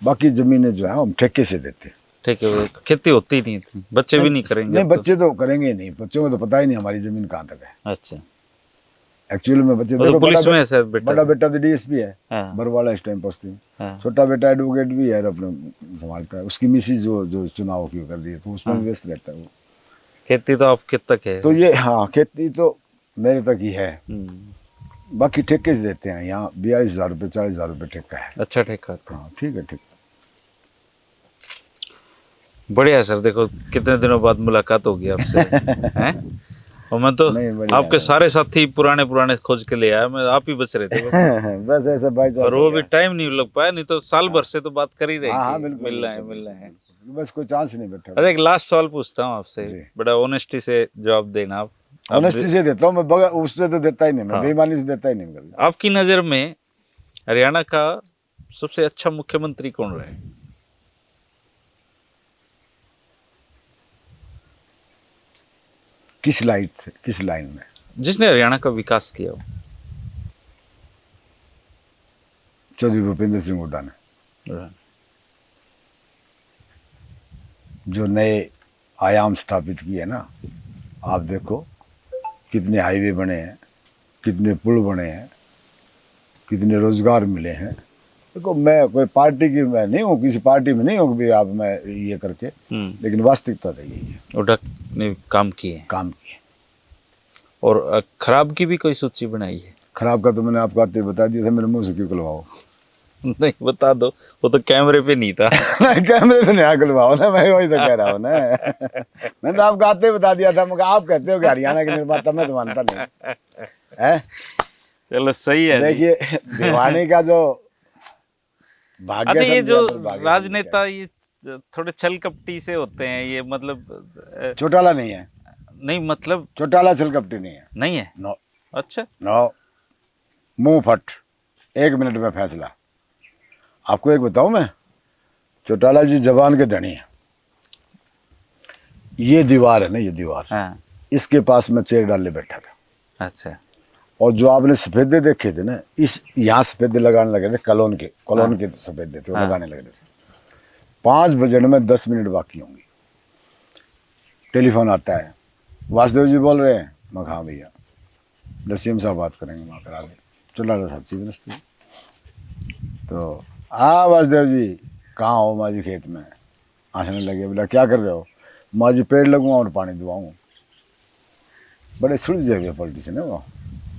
बाकी जमीनें जो है हम ठेके से देते। ठीक है, खेती होती नहीं थी, बच्चे भी नहीं करेंगे नहीं अब तो। बच्चे तो करेंगे ही नहीं, बच्चों को तो पता ही नहीं हमारी जमीन कहाँ तक है। अच्छा, एक्चुअली में बच्चे वो तो देखो, पुलिस में है शायद बेटा। बड़ा बेटा तो डीएसपी है, हाँ। बरवाला इस टाइम पोस्टिंग। हाँ। छोटा बेटा एडवोकेट भी है, अपने संभालता है। उसकी मिसिज जो जो चुनाव की कर दी है, तो उसमें व्यस्त रहता है वो। खेती तो आपके तक है। तो ये हाँ, खेती तो मेरे तक ही है। बाकी ठेके से देते हैं। यहाँ 42,000 रुपये 40,000 रुपये ठेका है। अच्छा ठेका था। हाँ ठीक है, ठीक। बढ़िया सर, देखो कितने दिनों बाद मुलाकात होगी आपसे। हैं? और मैं तो नहीं, बढ़िया आपके सारे साथी पुराने खोज के ले आया, मैं आप ही बच रहे थे बस। बस ऐसा भाई। और वो भी टाइम नहीं लग पाया, नहीं तो साल भर से तो बात कर ही रहे हाँ हाँ थे, बिल्कुल, मिल रहे बिल्कुल, हैं। बस कोई चांस नहीं बैठा। अरे एक लास्ट सवाल पूछता हूँ आपसे, जी। बड़ा ऑनेस्टी से जवाब देना आप। ऑनेस्टी से देता हूँ मैं, बगैर उससे तो देता ही नहीं मैं। हाँ। बेईमानी से देता ही नहीं कभी। आपकी नज़र में हरियाणा का सबसे अच्छा मुख्यमंत्री कौन रहे? किस लाइन से, किस लाइन में? जिसने हरियाणा का विकास किया हो। चौधरी भूपेंद्र सिंह हुड्डा ने जो नए आयाम स्थापित किए ना, आप देखो कितने हाईवे बने हैं, कितने पुल बने हैं, कितने रोजगार मिले हैं। देखो मैं कोई पार्टी की मैं नहीं हूँ, किसी पार्टी में नहीं हूँ कि आप मैं ये करके, लेकिन वास्तविकता तो यही है। हुड्डा ने काम किए। और खराब की भी कोई सूची बनाई है? खराब का तो मैंने आपको आते बता दिया था, मेरे मुंह से क्यों खुलवाओ? नहीं बता दो, वो तो कैमरे पे नहीं था। नहीं कैमरे पे नहीं खुलवाओ ना, मैं वही तो कह रहा हूँ ना। मैंने तो आपको आते बता दिया था, मगर आप कहते हो कि हरियाणा के निर्माता, मैं तो मानता नहीं है। चलो सही है। देखिए भिवानी का जो भाग्य। अच्छा, ये जो राजनेता ये थोड़े छल कपटी से होते हैं, ये मतलब चौटाला नहीं है। नहीं मतलब चौटाला छल कपटी नहीं है। नहीं है। नो। अच्छा। नो, मुंह फट, 1 मिनट में फैसला। आपको एक बताऊं मैं, चौटाला जी जबान के धनी है। ये दीवार है ना, ये दीवार, हाँ। इसके पास मैं चेयर डालने बैठा था। अच्छा। और जो आपने सफेदे देखे थे ना, इस यहाँ सफेदे लगाने लगे थे, कॉलोन के सफेदे थे, वो लगाने लगे थे। 5 बजने में 10 मिनट बाकी होंगी। टेलीफोन आता है, वासुदेव जी बोल रहे हैं। मैं हाँ भैया, सीएम साहब बात करेंगे, वहाँ करा दे। चौटाला साहब चीफ मिनिस्टर। तो हाँ वासुदेव जी कहाँ हो? माँ जी खेत में। हंसने लगे, बोला क्या कर रहे हो? माँ जी पेड़ लगवाऊँ और पानी दुआऊँ। बड़े सुलझे हुए पॉलिटिशियन है वो।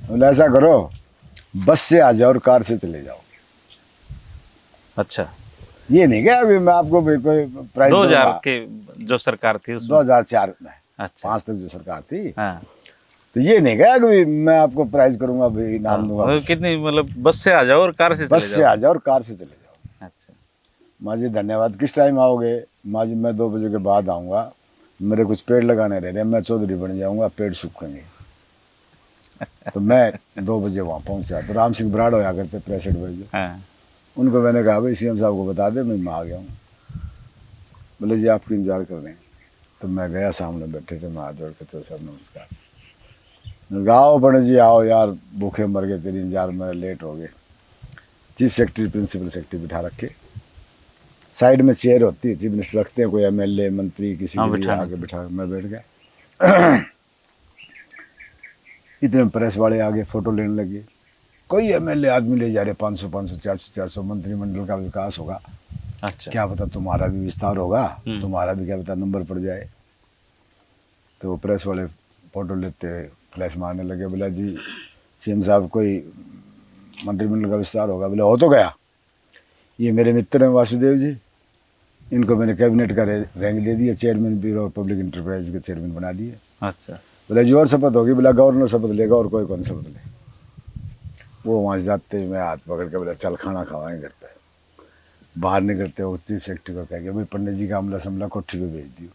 बोले ऐसा करो, बस से आ जाओ और कार से चले जाओ। अच्छा, ये नहीं क्या अभी मैं आपको कोई प्राइस 2000 के जो सरकार थी उसमें। 2004 में। अच्छा। 5 तक जो सरकार थी। हाँ। तो ये नहीं क्या कि मैं आपको प्राइज करूंगा, भाई इनाम दूंगा। कितनी मतलब बस से आ जाओ और कार से चले जाओ। बस से आ जाओ और कार से चले जाओ। अच्छा। माँ जी धन्यवाद, किस टाइम आओगे? माँ जी मैं 2 बजे के बाद आऊँगा, मेरे कुछ पेड़ लगाने रह रहे हैं, मैं चौधरी बन जाऊँगा, पेड़ सूखेंगे। तो मैं 2 बजे वहाँ पहुँचा। तो राम सिंह बराड़ होया करते प्रेस एडवाइजर। हाँ। उनको मैंने कहा भाई सीएम साहब को बता दे मैं आ गया हूँ। बोले जी आपकी इंतजार कर रहे हैं। तो मैं गया, सामने बैठे थे, मैं हाथ जोड़ के तो सर नमस्कार। आओ पंडित जी आओ, यार भूखे मर गए, तेरी इंतजार में लेट हो गए। चीफ सेक्रेटरी प्रिंसिपल सेक्रेटरी बिठा रखे, साइड में चेयर होती है, चीफ मिनिस्टर रखते हैं, कोई एमएलए मंत्री किसी के लिए आके बिठा। मैं बैठ गया। इतने प्रेस वाले आगे फोटो लेने लगे। कोई एमएलए आदमी ले जा रहे 500 400 मंत्रिमंडल का विकास होगा। अच्छा। क्या पता तुम्हारा भी विस्तार होगा, तुम्हारा भी क्या पता नंबर पड़ जाए। तो वो प्रेस वाले फोटो लेते फ्लैश मारने लगे। बोला जी सीएम साहब कोई मंत्रिमंडल का विस्तार होगा? बोले हो तो गया, ये मेरे मित्र हैं वासुदेव जी, इनको मैंने कैबिनेट का रैंक दे दिया, चेयरमैन ब्यूरो पब्लिक इंटरप्राइज के चेयरमैन बना दिए। अच्छा। बोले जोर शपथ होगी, बोला गवर्नर शपथ लेगा और कोई कौन शपथ ले। वो वहाँ से जाते ही मैं हाथ पकड़ के बोला चल खाना खावाएंगे घर पे। बाहर निकलते हो चीफ सेक्रेटरी को कह के भाई पंडित जी का अमला समला कोठी पे भेज दियो।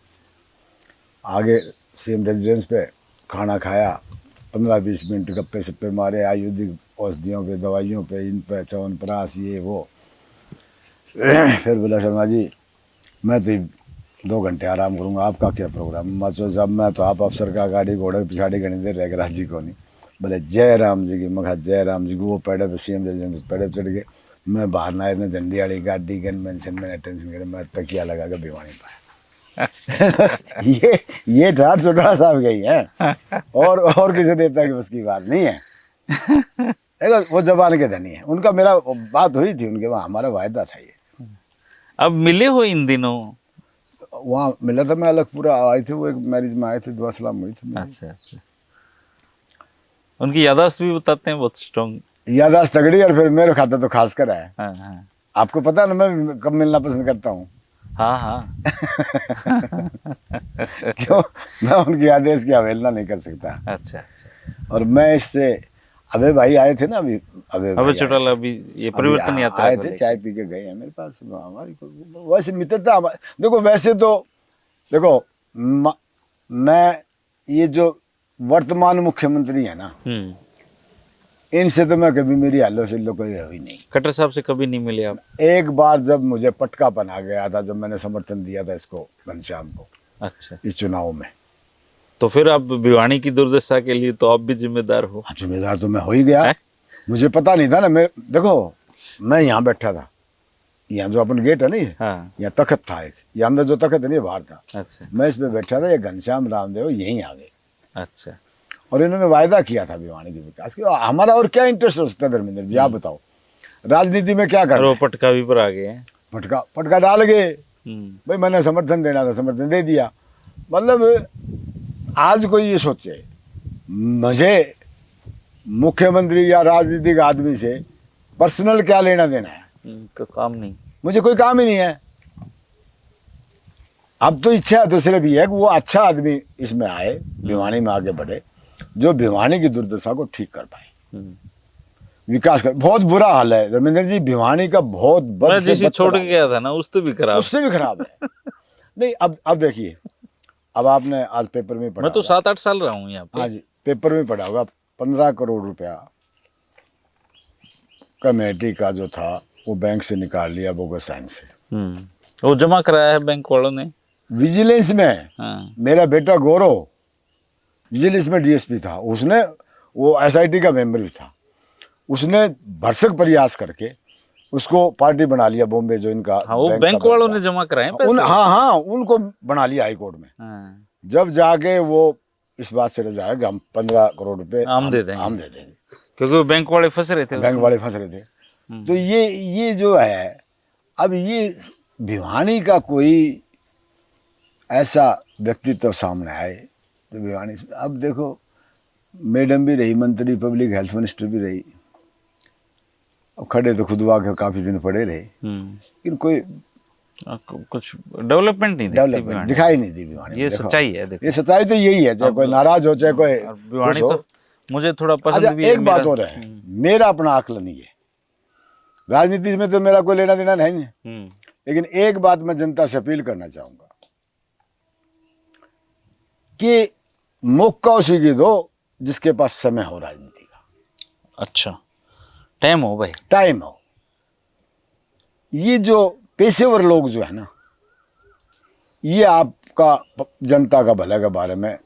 आगे सीएम रेजिडेंस पे खाना खाया, 15-20 मिनट गप्पे सप्पे मारे, आयुर्वेदिक औषधियों पे, दवाइयों पे, इन पे च्यवनप्राश ये वो। फिर बोला शर्मा जी मैं तो 2 घंटे आराम करूँगा, आपका क्या प्रोग्राम। मैं तो जब मैं तो आप अफसर का गाड़ी घोड़े पिछाड़ी घनी देर रह राजी को नहीं। बोले जय राम जी की। मैं कहा जय राम जी को। वो पेड़े पे सीएम रेजिडेंस पेड़े चढ़ गए। मैं बाहर ना इतने झंडी वाली गाड़ी गन मेंशन मैंने टेंशन करे, मैं तकिया लगा के भिवानी पाया। ये ठाट चौटाला साहब गई है और किसी नेता की बस की बात नहीं है। देखो वो जबान के धनी है, उनका मेरा बात हुई थी उनके वहाँ, हमारा वायदा था ये। अब मिले हो इन दिनों? वहाँ मिला था मैं, अलग पूरा आए थे, वो एक मैरिज में आए थे, दुआ सलाम हुई थी मेरी। अच्छा अच्छा। उनकी याददाश्त भी बताते हैं बहुत स्ट्रॉन्ग। याददाश्त तगड़ी, और फिर मेरे खाता तो खास कर है। हाँ हाँ आपको पता है ना मैं कब मिलना पसंद करता हूँ। हाँ हाँ। क्यों, मैं उनकी आदेश की अवहेलना नहीं कर सकता। अच्छा अच्छा। और मैं इससे अबे भाई आए थे ना अभी, अबे चौटाला अभी ये परिवर्तन यात्रा आए को थे, लेके। चाय पी के गए हैं मेरे पास। हमारी वैसे मित्रता देखो, वैसे तो देखो मैं ये जो वर्तमान मुख्यमंत्री है ना, इनसे तो मैं कभी मेरी हल्लो सिल्लो कोई हुई नहीं। खट्टर साहब से कभी नहीं मिले आप? एक बार जब मुझे पटकापन आ गया था, जब मैंने समर्थन दिया था इसको घनश्याम को अच्छा। इस चुनाव में, तो फिर आप भिवानी की दुर्दशा के लिए तो आप भी जिम्मेदार हो। हाँ जिम्मेदार तो मैं हो ही गया है? मुझे पता नहीं था ना। मैं देखो मैं यहाँ बैठा था, यहाँ जो अपन गेट है ना, हाँ। यहाँ तखत था एक, ये अंदर जो तखत है ना बाहर था। अच्छा मैं इस पे बैठा था, ये घनश्याम रामदेव यहीं आ गए अच्छा। और इन्होंने वायदा किया था भिवानी के विकास की। हमारा और क्या इंटरेस्ट हो सकता है धर्मेंद्र जी, आप बताओ राजनीति में क्या और करना वो है? पटका भी पर आ गए हैं। पटका डाल गए हम्म। भाई, मैंने समर्थन देना था, समर्थन दे दिया। मतलब आज कोई ये सोचे मुझे मुख्यमंत्री या राजनीतिक आदमी से पर्सनल क्या लेना देना है, तो काम नहीं। मुझे कोई काम ही नहीं है। अब तो इच्छा तो सिर्फ ये है कि वो अच्छा आदमी इसमें आए, भिवानी में आगे बढ़े, जो भिवानी की दुर्दशा को ठीक कर पाए, विकास कर। बहुत बुरा हाल है धर्मेंद्र जी, भिवानी का बहुत बद से जिसे बदतर छोड़ हाल के है। गया था ना, उससे भी खराब। उससे भी खराब है। नहीं अब देखिए, अब आपने आज पेपर में पढ़ा मैं तो होगा। 7-8 साल रहा हूँ यहाँ पे। हाँ जी, पेपर में पढ़ा होगा 15 करोड़ रुपया कमेटी का जो था वो बैंक से निकाल लिया बोगस साइन से। वो जमा कराया है बैंक वालों ने विजिलेंस में। हाँ। मेरा बेटा गौरव विजिलेंस में डीएसपी था, उसने वो एसआईटी का मेंबर भी था, उसने भरसक प्रयास करके उसको पार्टी बना लिया बॉम्बे, जो इनका हाँ, वो बैंक वालों ने जमा कराए हैं पैसे। हाँ उनको बना लिया हाई कोर्ट में। हाँ। जब जाके वो इस बात से रजा है कि हम 15 करोड़ रुपए हम दे देंगे, हम दे देंगे, क्योंकि वो बैंक वाले फंस रहे थे। बैंक वाले फंस रहे थे। तो ये जो है, अब ये भिवानी का कोई ऐसा व्यक्तित्व सामने आए तो भिवानी से, अब देखो मैडम भी रही मंत्री, पब्लिक हेल्थ मिनिस्टर भी रही, अब खड़े तो खुदवा के काफी दिन पड़े रहे, लेकिन कोई कुछ डेवलपमेंट नहीं डेवलपमेंट दिखाई नहीं दी भिवानी। ये सच्चाई है। देखो ये सच्चाई तो यही है, चाहे कोई नाराज हो चाहे कोई भिवानी तो मुझे थोड़ा पसंद अच्छा, भी है। एक बात और है, मेरा अपना आकलन ही है, राजनीति में तो मेरा कोई लेना देना नहीं है, लेकिन एक बात मैं जनता से अपील करना चाहूंगा कि मौका उसी की दो जिसके पास समय हो राजनीति का। अच्छा, टाइम हो भाई, टाइम हो। ये जो पेशेवर लोग जो है ना, ये आपका जनता का भला के बारे में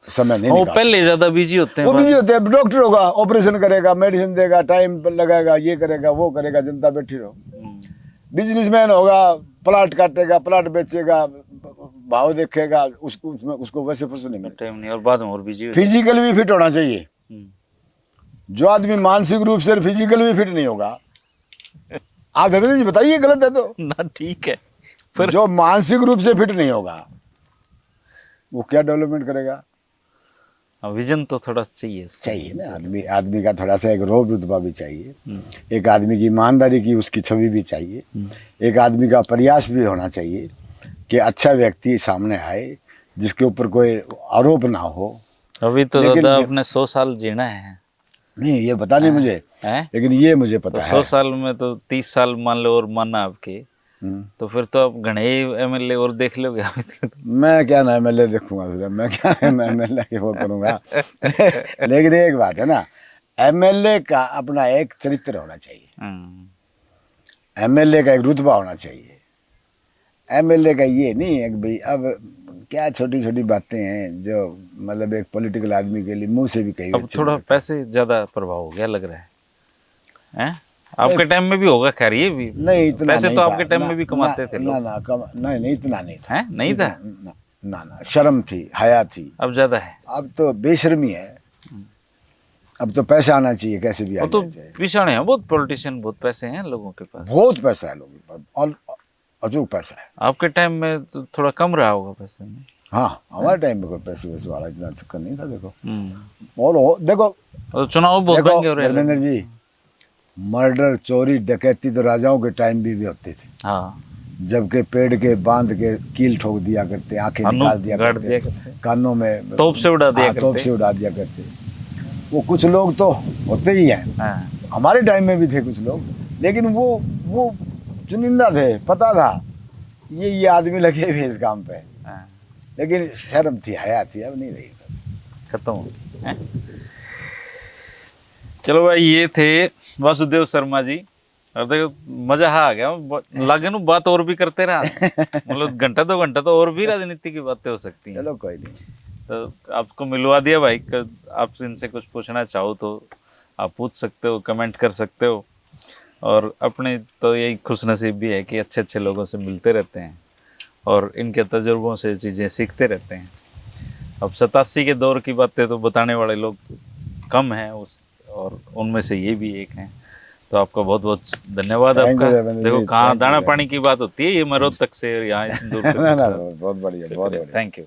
समय नहीं निकाल, पहले ज्यादा बिजी होते हैं। वो बिजी होते हैं, डॉक्टर होगा, ऑपरेशन करेगा, मेडिसिन देगा, टाइम पर लगाएगा, ये करेगा वो करेगा, जनता बैठी रहो। बिजनेसमैन होगा, प्लाट काटेगा, प्लाट बेचेगा, भाव देखेगा, उसको वैसे फुर्सत नहीं मिलती, टाइम नहीं, और बाद में और बिजी। फिजिकल भी फिट होना चाहिए। जो आदमी मानसिक रूप से फिजिकल भी फिट नहीं होगा, आप धर्मेंद्र जी बताइए गलत है तो ना, ठीक है, पर जो मानसिक रूप से फिट नहीं होगा वो क्या डेवलपमेंट करेगा? विजन तो थोड़ा चाहिए ना, आदमी का थोड़ा सा एक रोब रुतबा भी चाहिए, एक आदमी की ईमानदारी की उसकी छवि भी चाहिए, एक आदमी का प्रयास भी होना चाहिए कि अच्छा व्यक्ति सामने आए जिसके ऊपर कोई आरोप ना हो, अभी तो लेकिन दादा आपने 100 साल जीना है नहीं, ये पता नहीं मुझे, हैं? लेकिन ये मुझे तो पता 100 है। साल में तो 30 साल मान लो और माना आपके, तो फिर तो आप घने एमएलए और देख लोगे अभी तक। मैं क्या ना एमएलए देखूंगा फिर, मैं क्या एमएलए के वो करूंगा। लेकिन एक बात है ना, एमएलए का अपना एक चरित्र होना चाहिए, एमएलए का एक रुतबा होना चाहिए। एमएलए का ये नहीं है कि भाई अब क्या छोटी छोटी बातें हैं जो मतलब एक पॉलिटिकल आदमी के लिए मुंह से भी कही अब थोड़ा पैसे ज्यादा प्रभाव हो गया लग रहा हैं? आपके टाइम में भी होगा खैर, ये भी नहीं, इतना पैसे नहीं तो था। आपके टाइम ना, में भी ना, कमाते थे लोग। ना नहीं नहीं, इतना नहीं था। हैं? नहीं था? ना, ना ना, शर्म थी, हया थी। अब ज्यादा है। अब तो बेशर्मी है। अब तो पैसा आना चाहिए, कैसे भी आ वो तो जाए। पिछाड़े हैं बहुत पॉलिटिशियन, बहुत पैसे हैं लोगों के पास। बहुत पैसा है लोगों के पास, और अजूब पैसा है। आपके टाइम में तो थोड़ा कम रहा होगा पैसे में। हाँ, हमारे टाइम में कोई पैसे वैसे वाला इतना चक्कर नहीं था। देखो हम्म। और देखो, और चुनाव बहुत महंगे हो रहे हैं। धर्मेंद्र जी, मर्डर, चोरी, डकैती तो राजाओं के टाइम भी होते थे। हाँ, जबकि पेड़ के बांध के कील ठोक दिया करते, आंखें निकाल दिया गाड़ दिया करते, करते, कानों में तोप से उड़ा दिया तोप करते। से उड़ा दिया करते। वो कुछ लोग तो होते ही हैं, हाँ, हमारे टाइम में भी थे कुछ लोग, लेकिन वो चुनिंदा थे, पता था ये आदमी लगे हुए इस काम पे, हाँ, लेकिन शर्म थी, हया थी, अब नहीं रही बस। खत्म हो गया, हैं? चलो भाई, ये थे वासुदेव शर्मा जी। और देखो मजा आ गया, लगे नु बात और भी करते रहा, मतलब घंटा 2 घंटा तो और भी राजनीति की बातें हो सकती हैं। चलो कोई नहीं। तो आपको मिलवा दिया भाई, आपसे इनसे कुछ पूछना चाहो तो आप पूछ सकते हो, कमेंट कर सकते हो। और अपने तो यही खुशनसीब भी है कि अच्छे अच्छे लोगों से मिलते रहते हैं और इनके तजुर्बों से चीज़ें सीखते रहते हैं। अब 87 के दौर की बातें तो बताने वाले लोग कम हैं और उनमें से ये भी एक हैं। तो आपका बहुत बहुत धन्यवाद। आपका देखो कहाँ दाना पानी की बात होती है, ये मरोद तक से यहाँ इतनी दूर तक। बहुत बढ़िया, बहुत बढ़िया। Thank you.